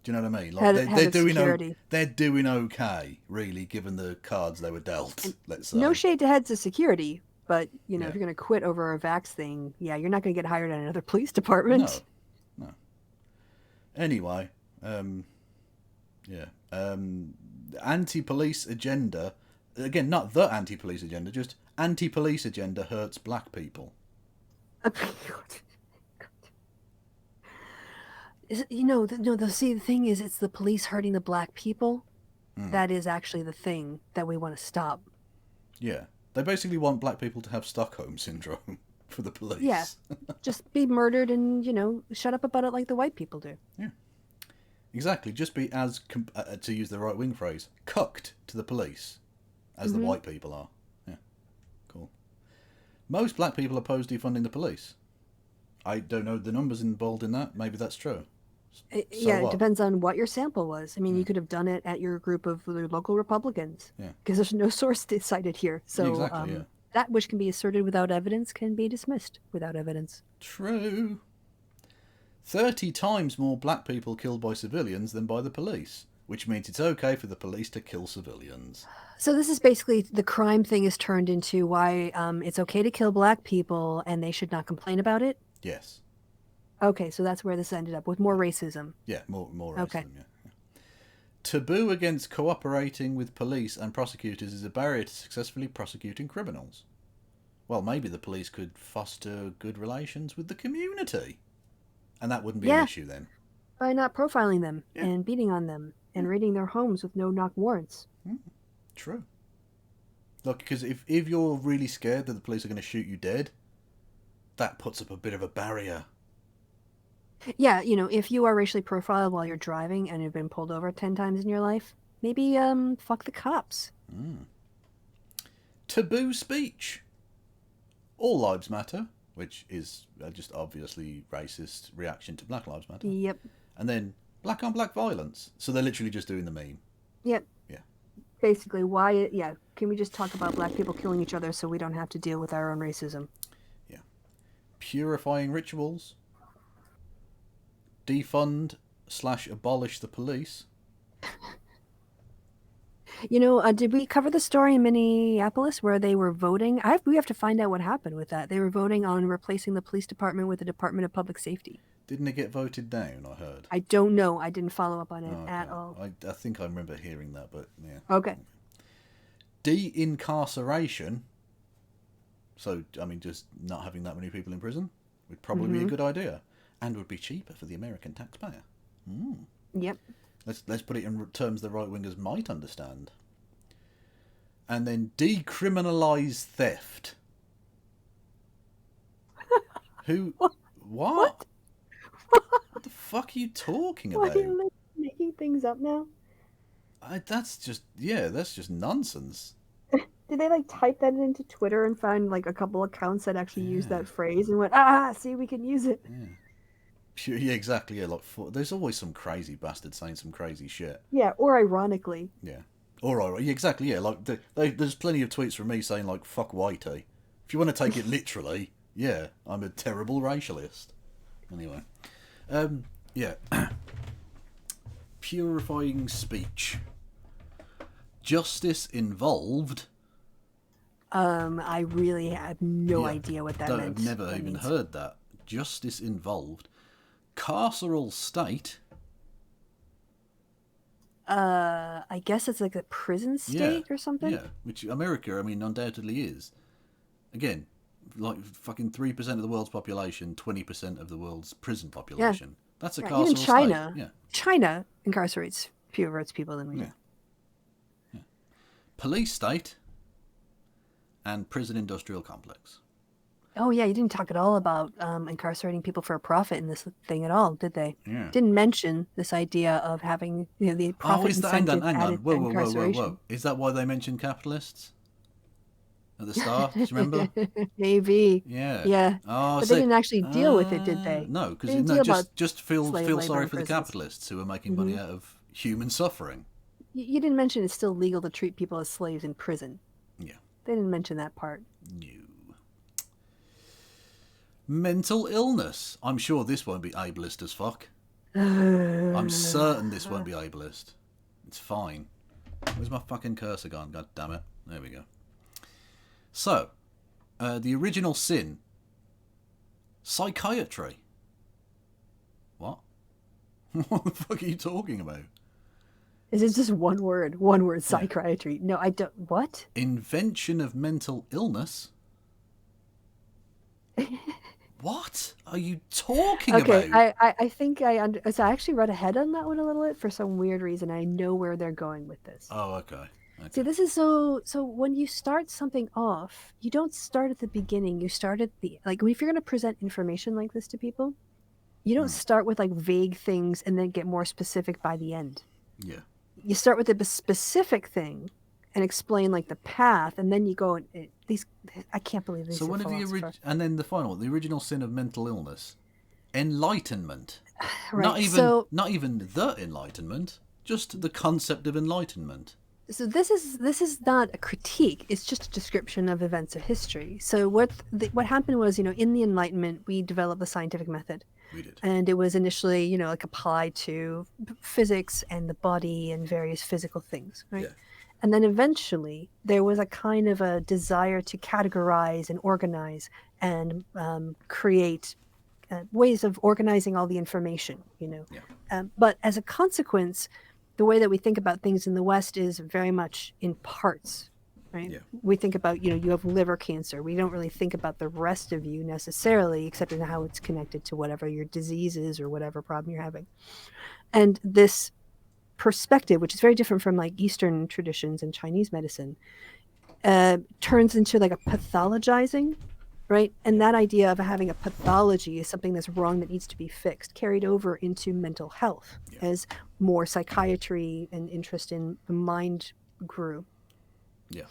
Do you know what I mean? Like they're doing okay, really, given the cards they were dealt. Let's say. No shade to heads of security, but if you're going to quit over a vax thing, you're not going to get hired at another police department. No. Anyway, anti-police agenda. Again, not the anti-police agenda, just anti-police agenda hurts black people. See, the thing is, it's the police hurting the black people. That is actually the thing that we want to stop. Yeah. They basically want black people to have Stockholm Syndrome for the police. Yeah. Just be murdered and, shut up about it like the white people do. Yeah. Exactly. Just be as, to use the right-wing phrase, cucked to the police as the white people are. Yeah. Cool. Most black people oppose defunding the police. I don't know the numbers involved in that. Maybe that's true. It depends on what your sample was. I mean, you could have done it at your group of local Republicans. Yeah. Because there's no source cited here. So that which can be asserted without evidence can be dismissed without evidence. True. 30 times more black people killed by civilians than by the police, which means it's okay for the police to kill civilians. So this is basically the crime thing is turned into why it's okay to kill black people and they should not complain about it? Yes. Okay, so that's where this ended up, with more racism. Yeah, more racism, okay. Yeah. Taboo against cooperating with police and prosecutors is a barrier to successfully prosecuting criminals. Well, maybe the police could foster good relations with the community. And that wouldn't be an issue then. By not profiling them and beating on them and raiding their homes with no-knock warrants. True. Look, because if you're really scared that the police are going to shoot you dead, that puts up a bit of a barrier. Yeah, if you are racially profiled while you're driving and have been pulled over 10 times in your life, maybe fuck the cops. Taboo speech. All lives matter, which is just obviously racist reaction to Black Lives Matter. Yep. And then black on black violence. So they're literally just doing the meme. Yep. Yeah. Basically, can we just talk about black people killing each other so we don't have to deal with our own racism? Yeah. Purifying rituals. Defund/abolish the police. Did we cover the story in Minneapolis where they were voting? We have to find out what happened with that. They were voting on replacing the police department with the Department of Public Safety. Didn't it get voted down, I heard? I don't know. I didn't follow up on it at all. I think I remember hearing that, but yeah. Okay. De-incarceration. So, I mean, just not having that many people in prison would probably be a good idea. And would be cheaper for the American taxpayer. Yep. Let's put it in terms the right-wingers might understand. And then decriminalise theft. Who? What? What the fuck are you talking about? Why are you making things up now? That's just nonsense. Did they type that into Twitter and find a couple accounts that actually used that phrase and went, see, we can use it? Yeah, exactly. Yeah, there's always some crazy bastard saying some crazy shit. Yeah, or ironically. Yeah. Or yeah, exactly. Yeah, there's plenty of tweets from me saying "fuck whitey." If you want to take it literally, yeah, I'm a terrible racialist. Anyway, yeah. Purifying speech. Justice involved. I really have no idea what that meant. I've never even heard that. Justice involved. Carceral state. I guess it's a prison state or something. Yeah, which America, I mean, undoubtedly is. Again, fucking 3% of the world's population, 20% of the world's prison population. Yeah. That's a carceral even China, state. Yeah. China incarcerates fewer people than we do. Yeah. Police state and prison industrial complex. Oh, yeah, you didn't talk at all about incarcerating people for a profit in this thing at all, did they? Yeah. Didn't mention this idea of having the profit incentive hang on. Whoa. Is that why they mentioned capitalists at the start? Do you remember? Maybe. Yeah. Yeah. Oh, but they didn't actually deal with it, did they? No, because just feel sorry for the capitalists who are making money out of human suffering. You didn't mention it's still legal to treat people as slaves in prison. Yeah. They didn't mention that part. No. Mental illness. I'm sure this won't be ableist as fuck. I'm certain this won't be ableist. It's fine. Where's my fucking cursor gone? God damn it. There we go. So, the original sin. Psychiatry. What? What the fuck are you talking about? Is it just one word? One word, psychiatry. Yeah. No, I don't. What? Invention of mental illness. What are you talking about? Okay, I think so I actually read ahead on that one a little bit for some weird reason. I know where they're going with this. Oh, okay. See, this is so when you start something off, you don't start at the beginning. You start at the, if you're going to present information like this to people, you don't start with vague things and then get more specific by the end. Yeah. You start with a specific thing and explain the path, and then you go and I can't believe these. So one of the and then the final one, the original sin of mental illness, enlightenment. Right. Not even the enlightenment, just the concept of enlightenment. So this is not a critique. It's just a description of events of history. So what happened was, in the Enlightenment, we developed the scientific method. We did. And it was initially, applied to physics and the body and various physical things, right? Yeah. And then eventually there was a kind of a desire to categorize and organize and create ways of organizing all the information, Yeah. But as a consequence, the way that we think about things in the West is very much in parts, right? Yeah. We think about, you have liver cancer. We don't really think about the rest of you necessarily, except in how it's connected to whatever your disease is or whatever problem you're having. And this perspective, which is very different from Eastern traditions and Chinese medicine, turns into a pathologizing right? And that idea of having a pathology is something that's wrong that needs to be fixed, carried over into mental health as more psychiatry and interest in the mind grew. Yeah.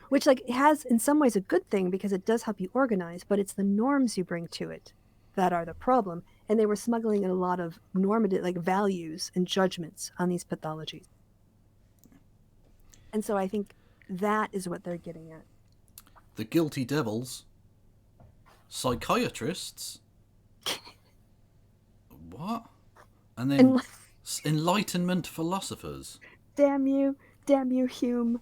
Which like has in some ways a good thing because it does help you organize, but it's the norms you bring to it that are the problem. And they were smuggling in a lot of normative like values and judgments on these pathologies. And so I think that is what they're getting at. The guilty devils, psychiatrists. What? And then Enlightenment philosophers. Damn you, Hume.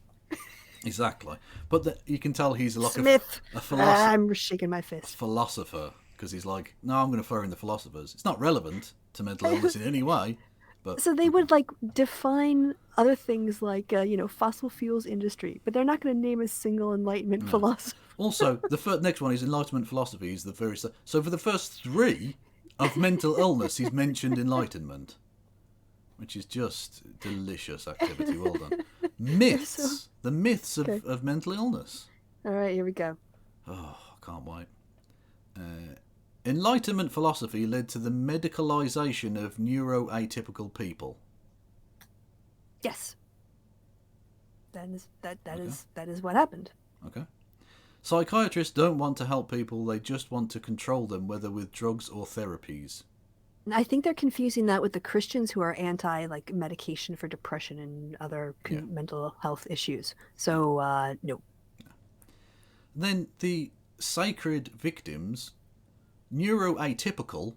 Exactly. But you can tell he's like Smith. a philosopher. I'm shaking my fist. Philosopher, because he's like, no, I'm going to throw in the philosophers. It's not relevant to mental illness in any way. But so they would like define other things like fossil fuels industry, but they're not going to name a single Enlightenment philosopher. Also, the next one is Enlightenment philosophy. Is the very so for the first three of mental illness, he's mentioned Enlightenment, which is just delicious activity. Well done. Myths, the myths of mental illness. All right, here we go. Oh, I can't wait. Enlightenment philosophy led to the medicalization of neuroatypical people. Yes. That is what happened. Okay. Psychiatrists don't want to help people, they just want to control them, whether with drugs or therapies. I think they're confusing that with the Christians who are anti like medication for depression and other mental health issues. So no. Then the sacred victims, neuroatypical,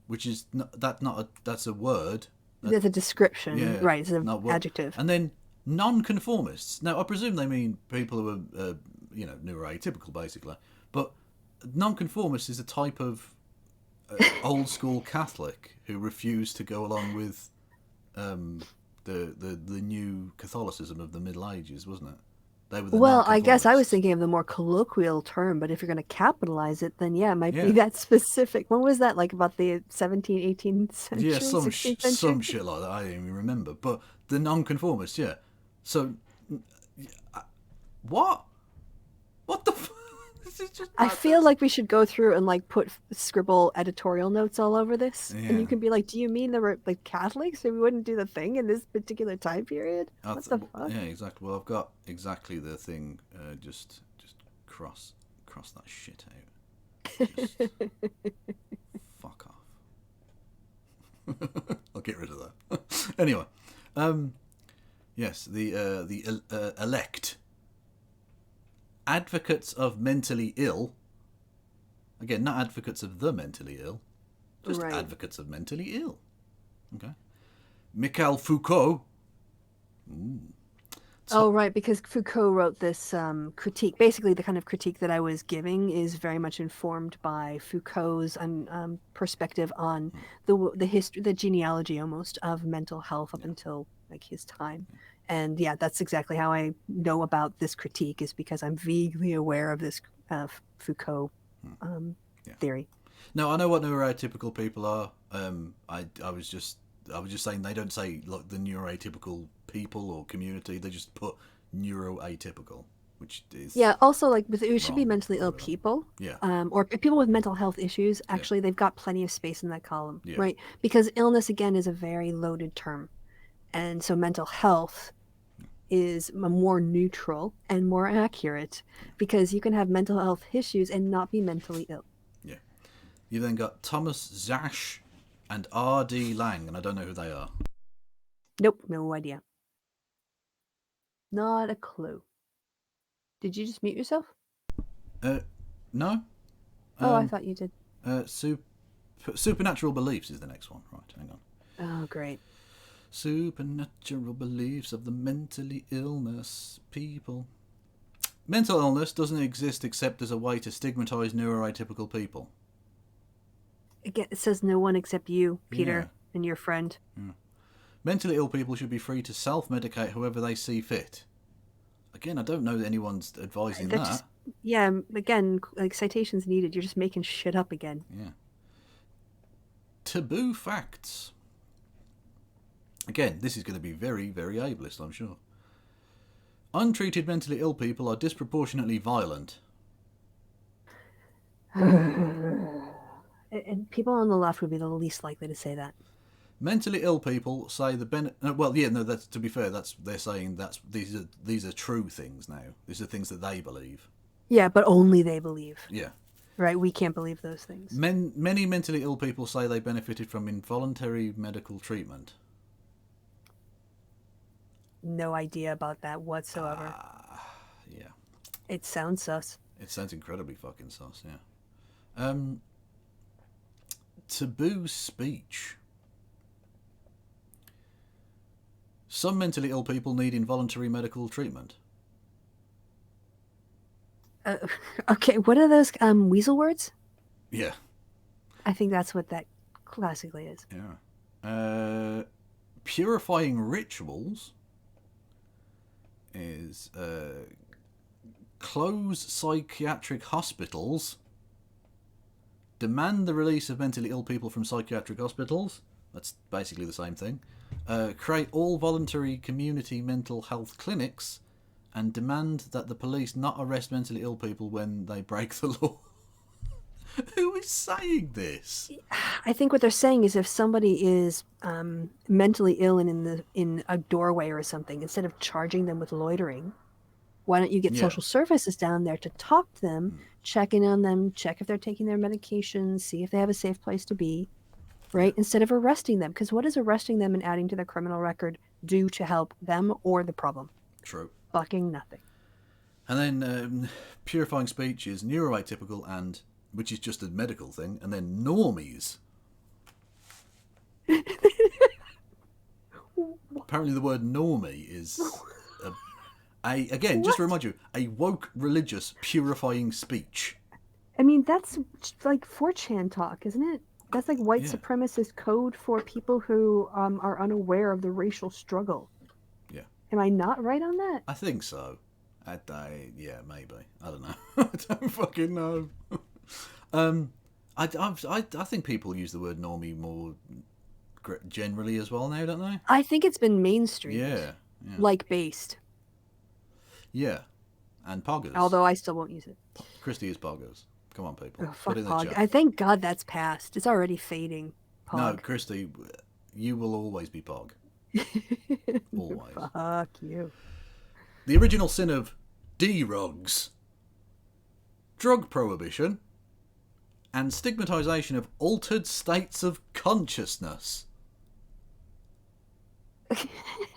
which is that's a word. That's a description, right? It's an adjective. And then nonconformists. Now I presume they mean people who are neuroatypical basically, but nonconformist is a type of old school Catholic who refused to go along with the new Catholicism of the Middle Ages, wasn't it? They were the I guess I was thinking of the more colloquial term, but if you're going to capitalize it, then it might be that specific. When was that, like about the 17th, 18th century? Yeah, 16th century? some shit like that. I don't even remember. But the nonconformists, yeah. So, what? What the fuck? I feel like we should go through and like scribble editorial notes all over this, and you can be like, "Do you mean there were like Catholics who wouldn't do the thing in this particular time period?" What the fuck? Yeah, exactly. Well, I've got exactly the thing. Just cross that shit out. Just fuck off. I'll get rid of that. Anyway, yes, the elect. Advocates of mentally ill. Again, not advocates of the mentally ill. Just advocates of mentally ill. Okay. Michel Foucault. Right, because Foucault wrote this critique. Basically, the kind of critique that I was giving is very much informed by Foucault's perspective on the history, the genealogy almost of mental health up until like his time. And that's exactly how I know about this critique, is because I'm vaguely aware of this Foucault theory. No, I know what neuroatypical people are. I was just saying they don't say like the neuroatypical people or community. They just put neuroatypical, which is Also like it should be mentally ill people. Or people with mental health issues. Actually, they've got plenty of space in that column, right? Because illness again is a very loaded term, and so mental health is more neutral and more accurate because you can have mental health issues and not be mentally ill. Yeah. You then got Thomas Zasch and R.D. Lang, and I don't know who they are. Nope, no idea. Not a clue. Did you just mute yourself? No. I thought you did. Supernatural beliefs is the next one. Right, hang on. Oh, great. Supernatural beliefs of the mentally illness people. Mental illness doesn't exist except as a way to stigmatize neuroatypical people. Again, it says no one except you, Peter, and your friend. Yeah. Mentally ill people should be free to self-medicate however they see fit. Again, I don't know that anyone's advising that. Again, like citations needed. You're just making shit up again. Yeah. Taboo facts. Again, this is going to be very, very ableist, I'm sure. Untreated mentally ill people are disproportionately violent. And people on the left would be the least likely to say that. Mentally ill people say the well, yeah, no. That's, to be fair, they're saying these are true things now. These are things that they believe. Yeah, but only they believe. Yeah. Right? We can't believe those things. Many mentally ill people say they benefited from involuntary medical treatment. No idea about that whatsoever. Yeah. It sounds sus. It sounds incredibly fucking sus, yeah. Taboo speech. Some mentally ill people need involuntary medical treatment. Okay, what are those weasel words? Yeah. I think that's what that classically is. Yeah. Purifying rituals is close psychiatric hospitals, demand the release of mentally ill people from psychiatric hospitals. That's basically the same thing. Create all voluntary community mental health clinics, and demand that the police not arrest mentally ill people when they break the law. Who is saying this? I think what they're saying is if somebody is mentally ill and in a doorway or something, instead of charging them with loitering, why don't you get social services down there to talk to them, check in on them, check if they're taking their medications, see if they have a safe place to be, right? Instead of arresting them. Because what does arresting them and adding to their criminal record do to help them or the problem? True. Fucking nothing. And then purifying speech is neuroatypical, and which is just a medical thing, and then normies. Apparently the word normie is again, just to remind you, a woke religious purifying speech. I mean, that's like 4chan talk, isn't it? That's like white supremacist code for people who are unaware of the racial struggle. Yeah. Am I not right on that? I think so. Yeah, maybe. I don't know. I don't fucking know. I think people use the word normie more generally as well now, don't they? I think it's been mainstream. Yeah. Like based. Yeah. And poggers. Although I still won't use it. Kristi is poggers. Come on, people. Oh, fuck Put in the Pog. chat. I thank God that's past. It's already fading. Pog. No, Kristi, you will always be Pog. Always. Fuck you. The original sin of D-rugs, drug prohibition, and stigmatization of altered states of consciousness.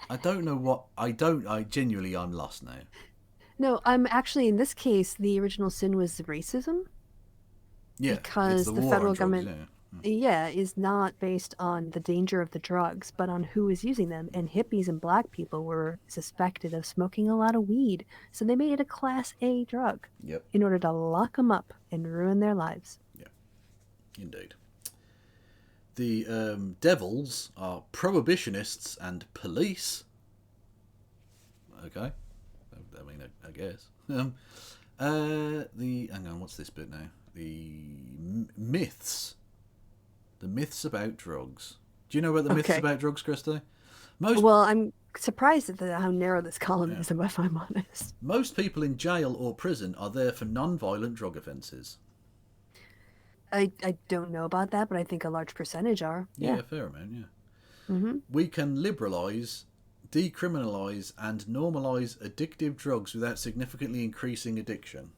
I don't know what... I genuinely, I'm lost now. No, I'm actually, in this case, the original sin was racism. Yeah, because it's the war federal on drugs, government is not based on the danger of the drugs, but on who is using them. And hippies and black people were suspected of smoking a lot of weed, so they made it a Class A drug in order to lock them up and ruin their lives. Yeah, indeed. The devils are prohibitionists and police. Okay, I mean, I guess. Hang on, what's this bit now? The myths. The myths about drugs. Do you know about the myths about drugs, Kristi? Well, I'm surprised at how narrow this column is, if I'm honest. Most people in jail or prison are there for non-violent drug offences. I don't know about that, but I think a large percentage are. Yeah, fair amount, yeah. Mm-hmm. We can liberalise, decriminalise and normalise addictive drugs without significantly increasing addiction.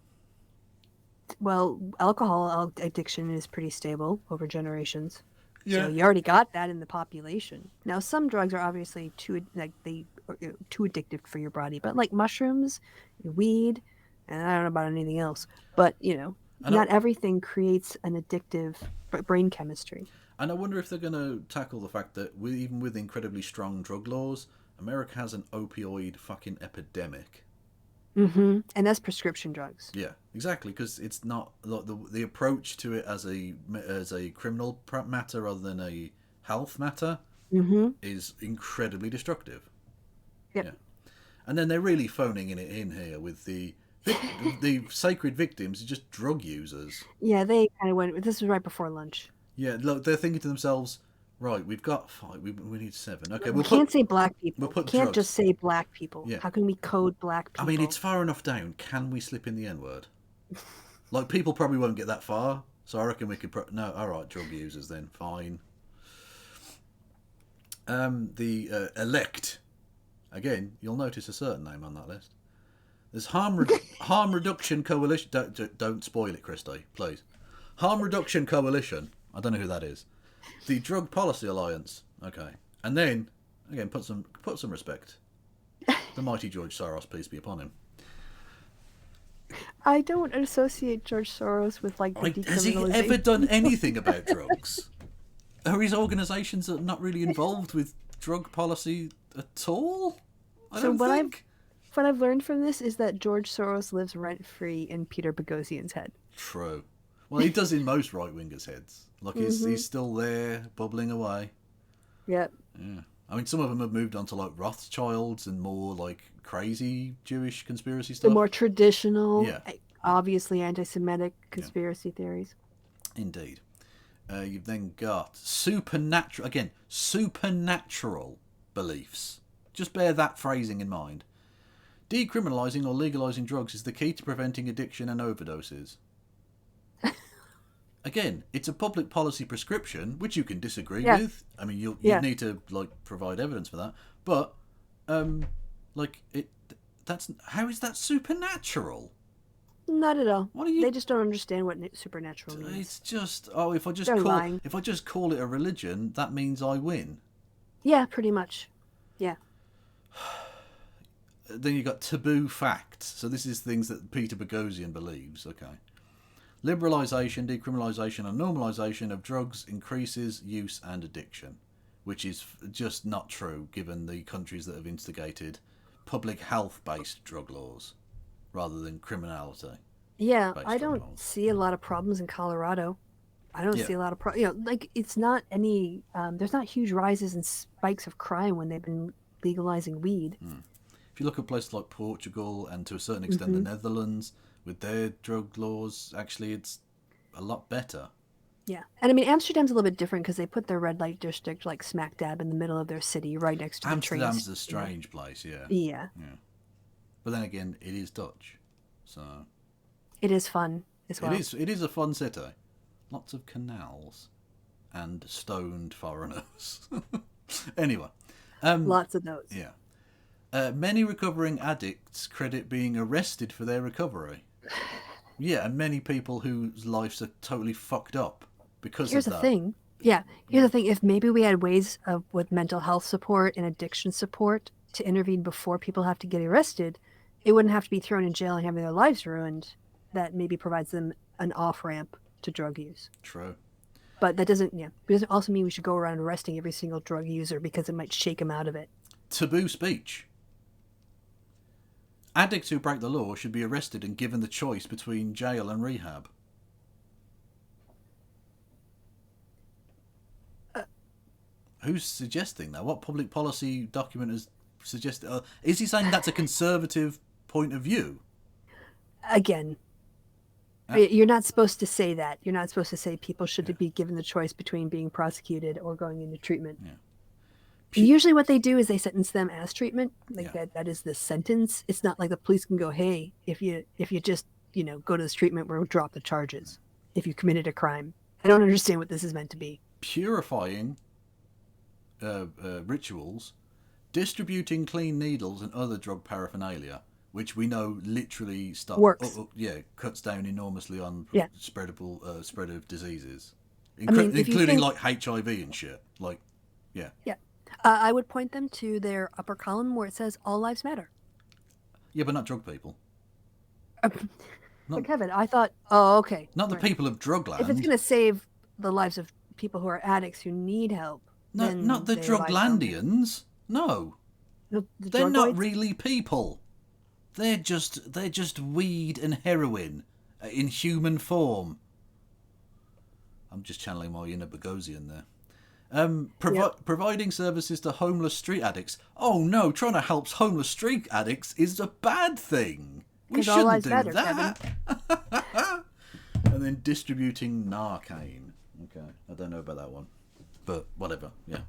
Well, alcohol addiction is pretty stable over generations. Yeah. So you already got that in the population. Now, some drugs are obviously too addictive for your body, but like mushrooms, weed, and I don't know about anything else, but not everything creates an addictive brain chemistry. And I wonder if they're going to tackle the fact that even with incredibly strong drug laws, America has an opioid fucking epidemic. Mm-hmm. And that's prescription drugs. Yeah, exactly, because it's not the approach to it as a criminal matter rather than a health matter is incredibly destructive. Yep. Yeah, and then they're really phoning it in here with the sacred victims are just drug users. Yeah, they kind of went. This was right before lunch. Yeah, look, they're thinking to themselves, right, we've got 5, we need 7. Okay, we can't say black people. We can't just say black people. Yeah. How can we code black people? I mean, it's far enough down. Can we slip in the N-word? Like, people probably won't get that far, so I reckon we could... No, alright, drug users then, fine. The elect. Again, you'll notice a certain name on that list. There's Harm Reduction Coalition... Don't spoil it, Kristi, please. Harm Reduction Coalition. I don't know who that is. The Drug Policy Alliance. Okay. And then, again, put some respect. The mighty George Soros, peace be upon him. I don't associate George Soros with like the decriminalization. Has he ever done anything about drugs? Are his organisations not really involved with drug policy at all? I don't think. What I've learned from this is that George Soros lives rent-free in Peter Bogosian's head. True. Well, he does in most right-wingers' heads. Like, he's still there, bubbling away. Yep. Yeah. I mean, some of them have moved on to, like, Rothschilds and more, like, crazy Jewish conspiracy stuff. The more traditional, obviously anti-Semitic conspiracy theories. Indeed. You've then got supernatural beliefs. Just bear that phrasing in mind. Decriminalising or legalising drugs is the key to preventing addiction and overdoses. Again, it's a public policy prescription, which you can disagree with. I mean, you need to like provide evidence for that. But, how is that supernatural? Not at all. What are you? They just don't understand what supernatural means. It's just if I just call it a religion, that means I win. Yeah, pretty much. Yeah. Then you got taboo facts. So this is things that Peter Bogosian believes. Okay. Liberalisation, decriminalisation and normalisation of drugs increases use and addiction, which is just not true given the countries that have instigated public health-based drug laws rather than criminality. Yeah, I don't see a lot of problems in Colorado. I don't see a lot of it's not any, there's not huge rises and spikes of crime when they've been legalising weed. If you look at places like Portugal and to a certain extent the Netherlands, with their drug laws, actually it's a lot better. Yeah. And I mean, Amsterdam's a little bit different because they put their red light district like smack dab in the middle of their city, right next to the trains. Amsterdam's a strange place, yeah. Yeah. But then again, it is Dutch, so... It is fun as well. It is a fun city. Lots of canals and stoned foreigners. Anyway. Lots of those. Yeah. Many recovering addicts credit being arrested for their recovery. Yeah, and many people whose lives are totally fucked up because Here's of that. the thing. Yeah, here's the thing. If maybe we had ways with mental health support and addiction support to intervene before people have to get arrested, it wouldn't have to be thrown in jail and having their lives ruined. That maybe provides them an off-ramp to drug use. True. But that doesn't also mean we should go around arresting every single drug user because it might shake them out of it. Taboo speech. Addicts who break the law should be arrested and given the choice between jail and rehab. Who's suggesting that? What public policy document has suggested? Is he saying that's a conservative point of view? Again, you're not supposed to say that. You're not supposed to say people should be given the choice between being prosecuted or going into treatment. Yeah. Usually what they do is they sentence them as treatment. That is the sentence. It's not like the police can go, hey, if you just, go to this treatment, we'll drop the charges if you committed a crime. I don't understand what this is meant to be. Purifying rituals, distributing clean needles and other drug paraphernalia, which we know literally works. Cuts down enormously on spread of diseases, including like HIV and shit. I would point them to their upper column where it says all lives matter. Yeah, but not drug people. But Kevin, I thought, okay. Not the people of drugland. If it's going to save the lives of people who are addicts who need help. No, not the druglandians. No. They're not really people. They're just weed and heroin in human form. I'm just channeling my inner Bogosian there. Providing services to homeless street addicts. Oh no, trying to help homeless street addicts is a bad thing. We shouldn't do that. And then distributing Narcan. Okay, I don't know about that one, but whatever. Yeah.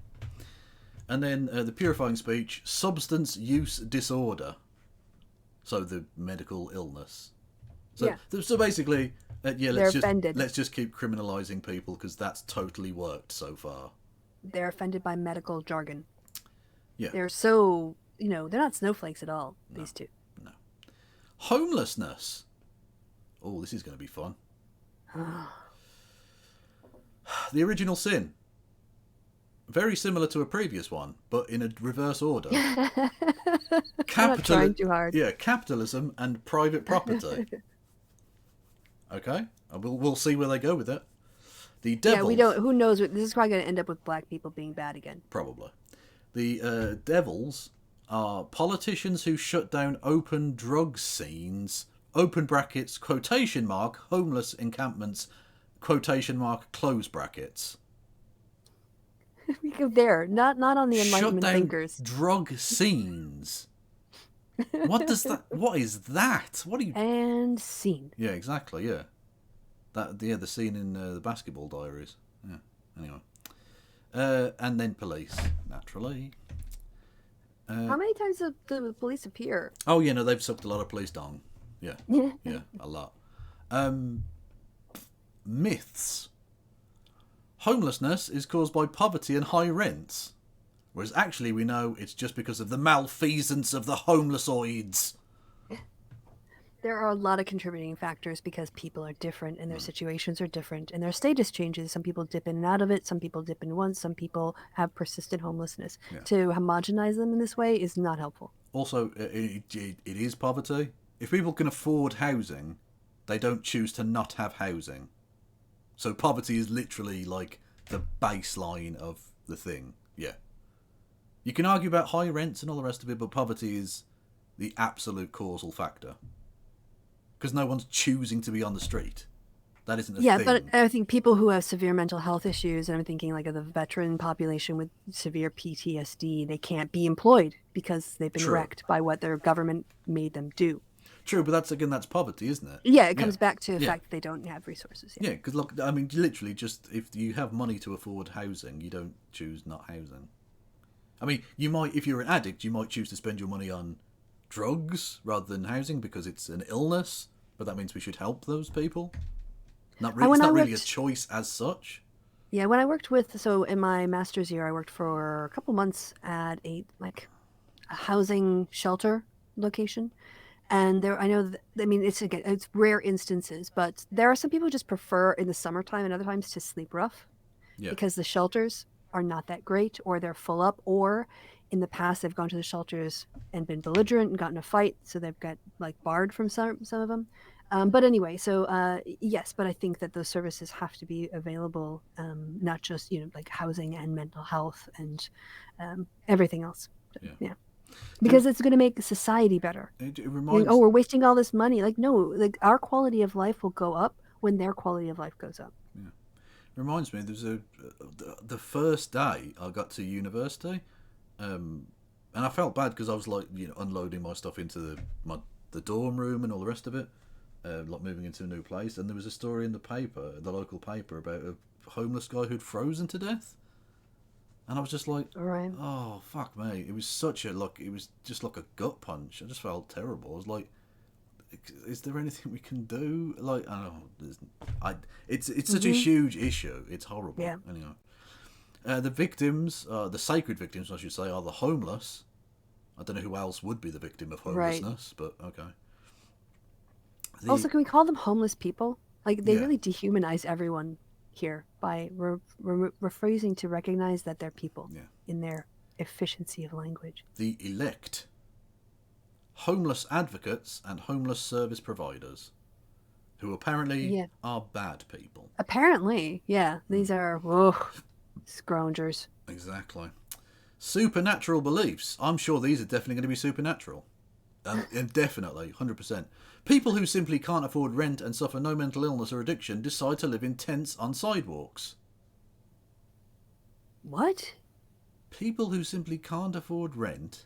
And then the purifying speech, substance use disorder. So the medical illness. So basically, They're offended. let's just keep criminalizing people because that's totally worked so far. They're offended by medical jargon. Yeah. They're so, they're not snowflakes at all, these two. No. Homelessness. Oh, this is going to be fun. The original sin. Very similar to a previous one, but in a reverse order. I'm not trying too hard. Yeah, capitalism and private property. Okay, we'll see where they go with it. The devils. Yeah, we don't. Who knows? This is probably going to end up with black people being bad again. Probably. The devils are politicians who shut down open drug scenes. Open brackets, quotation mark, homeless encampments, quotation mark, close brackets. We go there, not on the Enlightenment Shut down thinkers. Drug scenes. What does that? What is that? What are you? And scene. Yeah, exactly. Yeah, the scene in the Basketball Diaries. Yeah. Anyway, and then police, naturally. How many times do the police appear? Oh, yeah, no, they've sucked a lot of police down. Yeah, yeah, a lot. Myths. Homelessness is caused by poverty and high rents, whereas actually we know it's just because of the malfeasance of the homelessoids. There are a lot of contributing factors because people are different and their situations are different and their status changes. Some people dip in and out of it. Some people dip in once. Some people have persistent homelessness. Yeah. To homogenize them in this way is not helpful. Also, it is poverty. If people can afford housing, they don't choose to not have housing. So poverty is literally like the baseline of the thing. Yeah. You can argue about high rents and all the rest of it, but poverty is the absolute causal factor. Because no one's choosing to be on the street. That isn't a thing. Yeah, but I think people who have severe mental health issues, and I'm thinking like of the veteran population with severe PTSD, they can't be employed because they've been wrecked by what their government made them do. True, but that's poverty, isn't it? Yeah, it comes back to the fact that they don't have resources. Yeah, because look, I mean, literally, just if you have money to afford housing, you don't choose not housing. I mean, you might, if you're an addict, you might choose to spend your money on drugs rather than housing because it's an illness, but that means we should help those people. It's not really a choice as such. Yeah, when I worked in my master's year, I worked for a couple months at a housing shelter location. And it's rare instances, but there are some people who just prefer in the summertime and other times to sleep rough because the shelters are not that great, or they're full up, or in the past they've gone to the shelters and been belligerent and gotten a fight, so they've got barred from some of them. But anyway, so yes, but I think that those services have to be available, not just housing and mental health and everything else. Yeah. Because it's going to make society better. It reminds... we're wasting all this money. No, our quality of life will go up when their quality of life goes up. Yeah. It reminds me, there's the first day I got to university, and I felt bad because I was unloading my stuff into the dorm room and all the rest of it, moving into a new place, and there was a story in the local paper, about a homeless guy who'd frozen to death. And I was just like, oh, fuck me. It was it was just like a gut punch. I just felt terrible. I was like, is there anything we can do? I don't know. It's such a huge issue. It's horrible. Yeah. Anyway. The victims, the sacred victims, I should say, are the homeless. I don't know who else would be the victim of homelessness, but okay. Also, can we call them homeless people? They really dehumanize everyone here by refusing to recognize that they're people in their efficiency of language. The elect. Homeless advocates and homeless service providers, who apparently are bad people. Apparently, yeah. These are, scroungers. Exactly. Supernatural beliefs. I'm sure these are definitely going to be supernatural. Definitely, 100%. People who simply can't afford rent and suffer no mental illness or addiction decide to live in tents on sidewalks. What? People who simply can't afford rent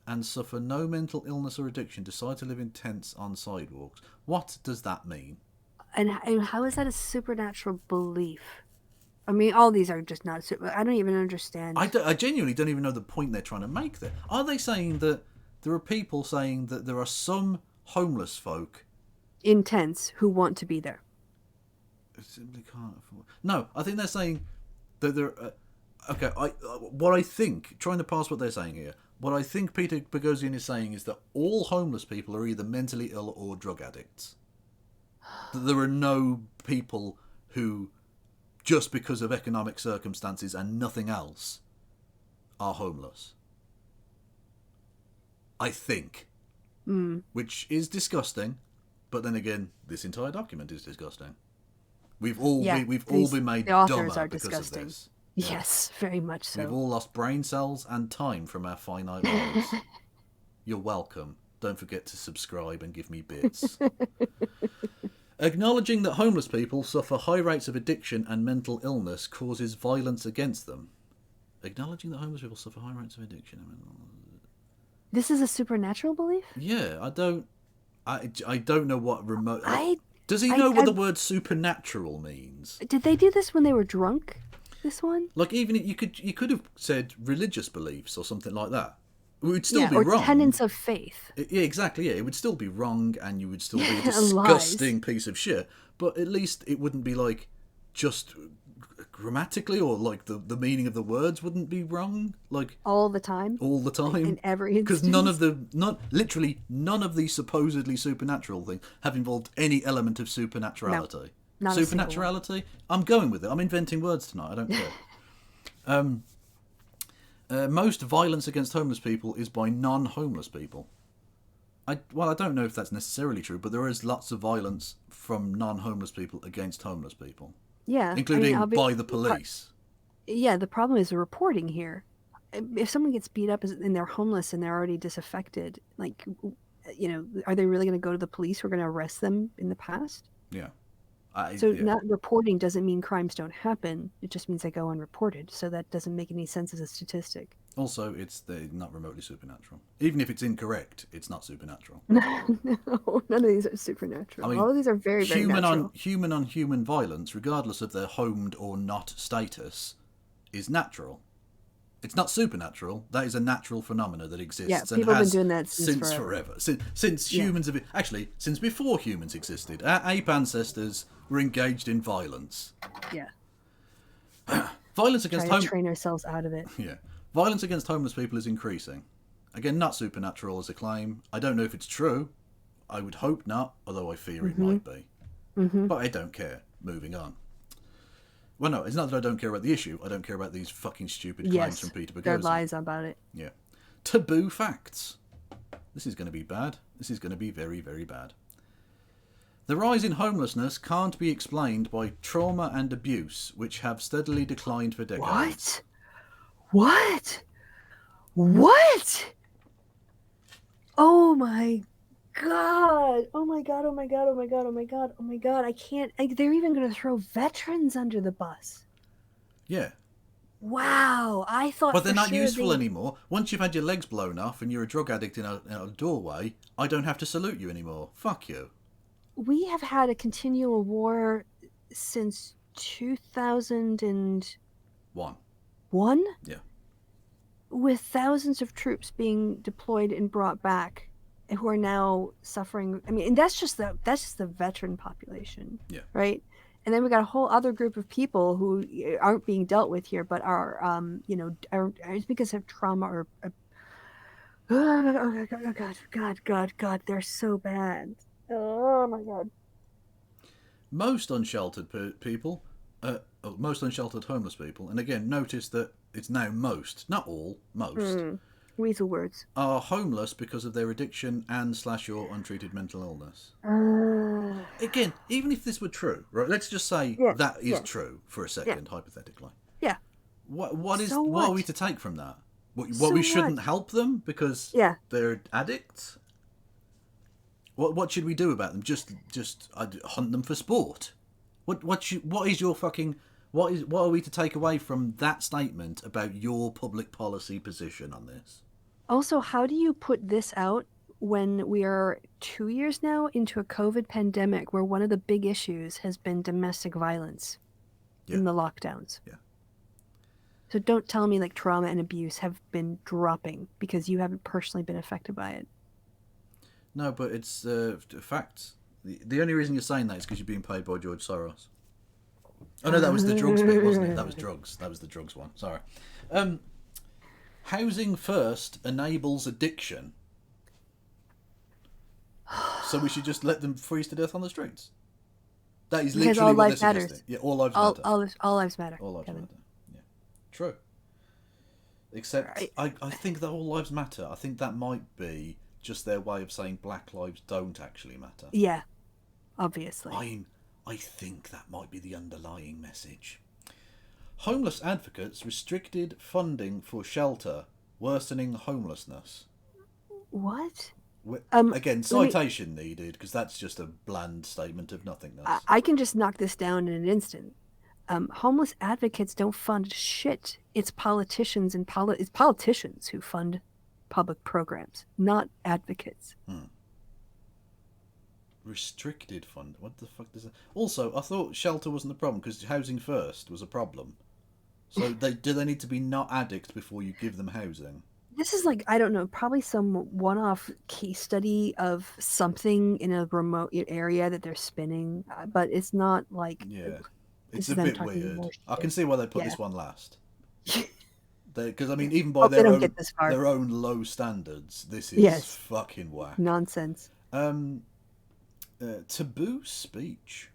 and suffer no mental illness or addiction decide to live in tents on sidewalks. What does that mean? And how is that a supernatural belief? I mean, all these are just not... I don't even understand. I genuinely don't even know the point they're trying to make there. Are they saying that there are people saying that there are some homeless folk intense who want to be there. Simply can't afford. No, I think they're saying that they're okay. What I think, trying to parse what they're saying here, what I think Peter Bogosian is saying is that all homeless people are either mentally ill or drug addicts. That there are no people who, just because of economic circumstances and nothing else, are homeless. I think, which is disgusting, but then again, this entire document is disgusting. We've all been made the authors dumber are because disgusting. of this. Yes, very much so. We've all lost brain cells and time from our finite lives. You're welcome. Don't forget to subscribe and give me bits. Acknowledging that homeless people suffer high rates of addiction and mental illness causes violence against them. Acknowledging that homeless people suffer high rates of addiction and mental illness. This is a supernatural belief? Yeah, I don't know what remote... Does he know what the word supernatural means? Did they do this when they were drunk? This one? Like, even you could have said religious beliefs or something like that. It would still be or wrong. Tenets of faith. Yeah, exactly. Yeah, it would still be wrong, and you would still be a disgusting piece of shit. But at least it wouldn't be like just grammatically, or like the meaning of the words wouldn't be wrong, like all the time. In every instance. Because literally none of these supposedly supernatural things have involved any element of supernaturality. No, not supernaturality. I'm going with it. I'm inventing words tonight. I don't care. Most violence against homeless people is by non-homeless people. I don't know if that's necessarily true, but there is lots of violence from non-homeless people against homeless people. Yeah, including by the police. Yeah, the problem is the reporting here. If someone gets beat up and they're homeless and they're already disaffected, like, are they really going to go to the police who are going to arrest them in the past? Yeah. Not reporting doesn't mean crimes don't happen. It just means they go unreported. So that doesn't make any sense as a statistic. Also, they're not remotely supernatural. Even if it's incorrect, it's not supernatural. No, none of these are supernatural. All of these are very, very natural. Human on human violence, regardless of their homed or not status, is natural. It's not supernatural. That is a natural phenomena that exists. Yeah, people have been doing that since forever. Since humans have... Actually, since before humans existed. Our ape ancestors were engaged in violence. Yeah. Violence against... Trying to train ourselves out of it. Yeah. Violence against homeless people is increasing. Again, not supernatural as a claim. I don't know if it's true. I would hope not, although I fear it might be. But I don't care. Moving on. Well, no, it's not that I don't care about the issue. I don't care about these fucking stupid claims from Peter Bogosian. There are lies about it. Yeah. Taboo facts. This is going to be bad. This is going to be very, very bad. The rise in homelessness can't be explained by trauma and abuse, which have steadily declined for decades. What? Oh my God. Oh my God. Oh my God. Oh my God. Oh my God. Oh my God. I can't. They're even going to throw veterans under the bus. Yeah. Wow. I thought. But they're not useful anymore. Once you've had your legs blown off and you're a drug addict in a doorway, I don't have to salute you anymore. Fuck you. We have had a continual war since 2001. Yeah. With thousands of troops being deployed and brought back, who are now suffering. I mean, and that's just the veteran population. Yeah. Right. And then we got a whole other group of people who aren't being dealt with here, but are it's because of trauma or. Oh God, they're so bad. Oh my God. Most unsheltered people, most unsheltered homeless people, and again, notice that it's now most, not all, most, weasel words, are homeless because of their addiction and/or untreated mental illness. Again, even if this were true, right? Let's just say that is true for a second, hypothetically. Yeah. What are we to take from that? We shouldn't help them because they're addicts? What should we do about them? Just hunt them for sport? What are we to take away from that statement about your public policy position on this? Also, how do you put this out when we are 2 years now into a COVID pandemic where one of the big issues has been domestic violence in the lockdowns? Yeah. So don't tell me like trauma and abuse have been dropping because you haven't personally been affected by it. No, but it's facts. The only reason you're saying that is because you're being paid by George Soros. Oh no, that was the drugs bit, wasn't it? That was drugs. That was the drugs one. Sorry. Housing first enables addiction. So we should just let them freeze to death on the streets. That is Because literally all what life they're matters. suggesting. Yeah, all lives matter. All lives matter. All lives Kevin. matter. Yeah, true. Except Right. I think that all lives matter. I think that might be just their way of saying black lives don't actually matter. Yeah, obviously. I think that might be the underlying message. Homeless advocates restricted funding for shelter, worsening homelessness. What? Again, citation needed, because that's just a bland statement of nothingness. I can just knock this down in an instant. Homeless advocates don't fund shit. It's politicians and it's politicians who fund public programs, not advocates. Restricted fund. What the fuck does that? Also, I thought shelter wasn't the problem because housing first was a problem. So do they need to be not addicts before you give them housing? This is like, I don't know, probably some one-off case study of something in a remote area that they're spinning, but it's not like... Yeah, this it's a is them bit talking weird. more I can shit. see why they put Yeah. this one last. Because, I mean, even by Hope they don't get this far. their own low standards, this is Yes. fucking whack. Nonsense. Taboo speech.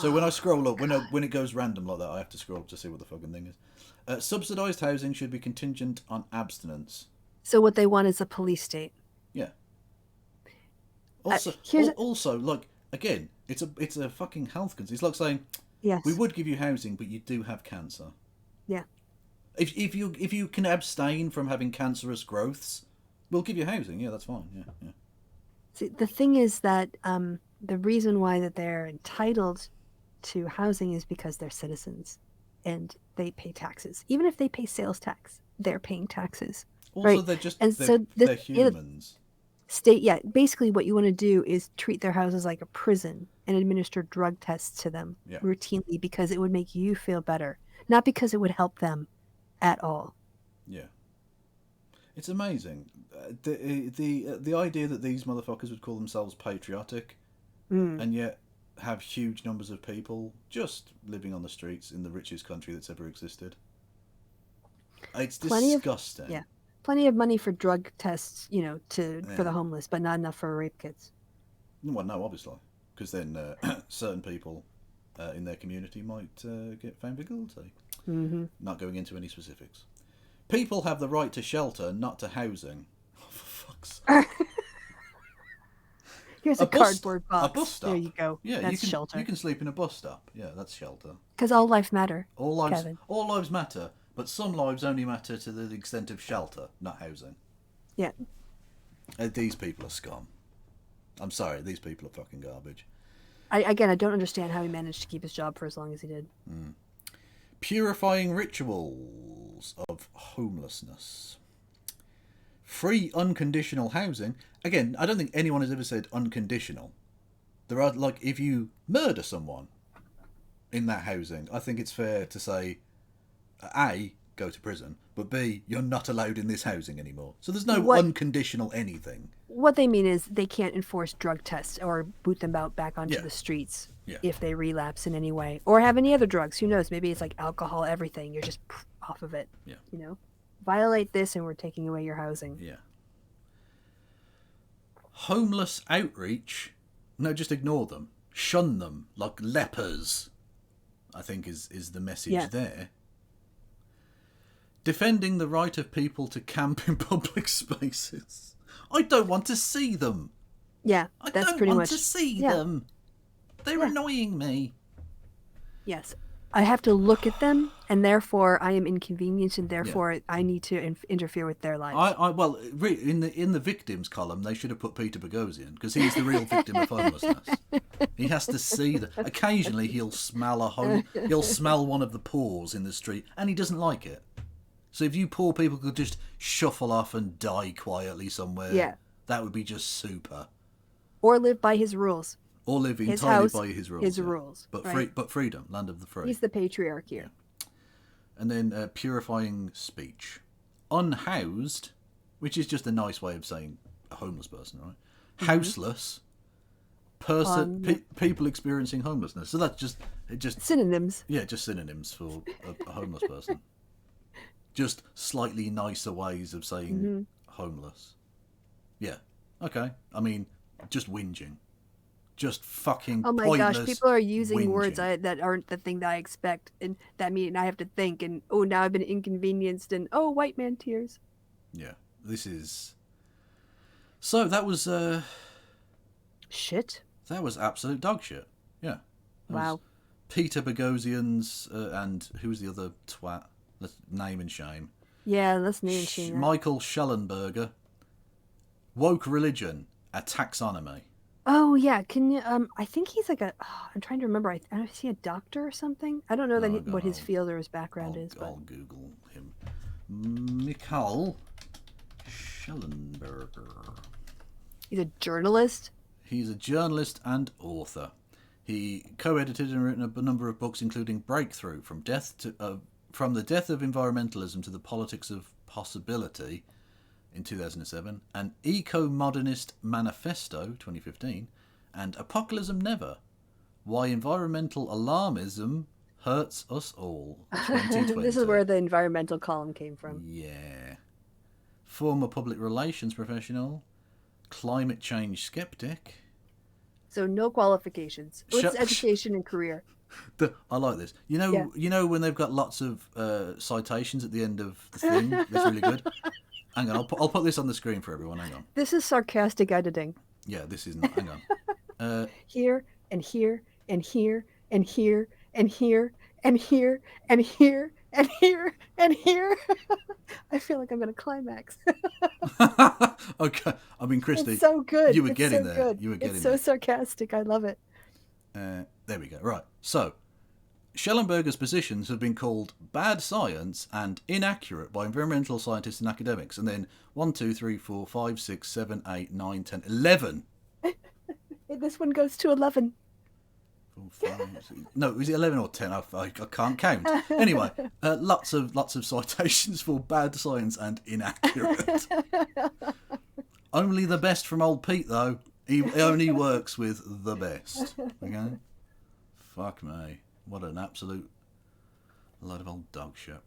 So when I scroll up, when it goes random like that, I have to scroll up to see what the fucking thing is. Subsidised housing should be contingent on abstinence. So what they want is a police state. Yeah. Also, here's also, like, again, it's a fucking health concern. It's like saying, Yes. we would give you housing, but you do have cancer. Yeah. If you can abstain from having cancerous growths, we'll give you housing. Yeah, that's fine. Yeah. See, the thing is that the reason why that they're entitled to housing is because they're citizens and they pay taxes. Even if they pay sales tax, they're paying taxes. Also, right? they're humans. Basically what you want to do is treat their houses like a prison and administer drug tests to them routinely because it would make you feel better, not because it would help them at all. Yeah. It's amazing. The idea that these motherfuckers would call themselves patriotic and yet have huge numbers of people just living on the streets in the richest country that's ever existed. It's disgusting. Plenty of money for drug tests, for the homeless, but not enough for rape kits. Well, no, obviously. Because then certain people in their community might get found guilty. Mm-hmm. Not going into any specifics. People have the right to shelter, not to housing. Oh, for fuck's sake. Here's a cardboard box. A bus stop. There you go. Yeah, that's shelter. You can sleep in a bus stop. Yeah, that's shelter. Because all lives matter. All lives Kevin. matter, but some lives only matter to the extent of shelter, not housing. Yeah. These people are scum. I'm sorry, these people are fucking garbage. I don't understand how he managed to keep his job for as long as he did. Purifying rituals of homelessness. Free unconditional housing. Again, I don't think anyone has ever said unconditional. There are, like, if you murder someone in that housing, I think it's fair to say, A, go to prison, but B, you're not allowed in this housing anymore. So there's no unconditional anything. What they mean is they can't enforce drug tests or boot them out back onto the streets if they relapse in any way or have any other drugs. Who knows? Maybe it's like alcohol, everything. You're just off of it. Yeah. Violate this and we're taking away your housing. Yeah. Homeless outreach. No, just ignore them. Shun them like lepers, I think is the message there. Defending the right of people to camp in public spaces. I don't want to see them. Yeah, that's pretty much. I don't want to see them. They're annoying me. Yes. I have to look at them, and therefore I am inconvenienced, and therefore I need to interfere with their lives. Well, in the victims column, they should have put Peter Bogosian, because he's the real victim of homelessness. He has to see that. Occasionally, he'll smell one of the pores in the street, and he doesn't like it. So if you poor people could just shuffle off and die quietly somewhere, that would be just super. Or live by his rules. Or live entirely by his rules. His rules. But right? but freedom, land of the free. He's the patriarch here. Yeah. And then purifying speech. Unhoused, which is just a nice way of saying a homeless person, right? Mm-hmm. Houseless, people experiencing homelessness. So that's just Synonyms. yeah, just synonyms for a homeless person. Just slightly nicer ways of saying homeless. Yeah. Okay. I mean, just whinging. Just fucking Oh my pointless gosh, people are using whinging. words that aren't the thing that I expect, and that mean I have to think, and oh, now I've been inconvenienced, and oh, white man tears. Yeah. This is... So, that was... Shit. That was absolute dog shit. Yeah. That Wow. was Peter Bogosian's, and who's the other twat? Let's name and shame. Yeah, let's name and shame that. Michael Schellenberger. Woke religion, a taxonomy. Oh yeah, can you? I think he's like I'm trying to remember. Is he a doctor or something? I don't know what his field or his background is. But I'll Google him. Michael Schellenberger. he's a journalist. He's a journalist and author. He co-edited and written a number of books, including Breakthrough: From the Death of Environmentalism to the Politics of Possibility in 2007, and Eco-Modernist Manifesto 2015, and Apocalypse Never: Why Environmental Alarmism Hurts Us All 2020. This is where the environmental column came from. Yeah. Former public relations professional, climate change skeptic. So no qualifications. What's education and career? I like this. You know when they've got lots of citations at the end of the thing? That's really good. Hang on, I'll put this on the screen for everyone. Hang on. This is sarcastic editing. Yeah, this is not. Hang on. Here and here and here and here and here and here and here and here and here. I feel like I'm going to climax. Okay, I mean, Kristi, it's so good. You were getting there. Good. You were getting it's so there. sarcastic. I love it. There we go. Right. So, Schellenberger's positions have been called bad science and inaccurate by environmental scientists and academics. And then 1, 2, 3, 4, 5, 6, 7, 8, 9, 10, 11. This one goes to 11. 4, 5, 6, no, is it 11 or 10? I can't count. Anyway, lots of citations for bad science and inaccurate. Only the best from old Pete, though. He only works with the best. Okay? Fuck me. What an absolute load of old dog shit.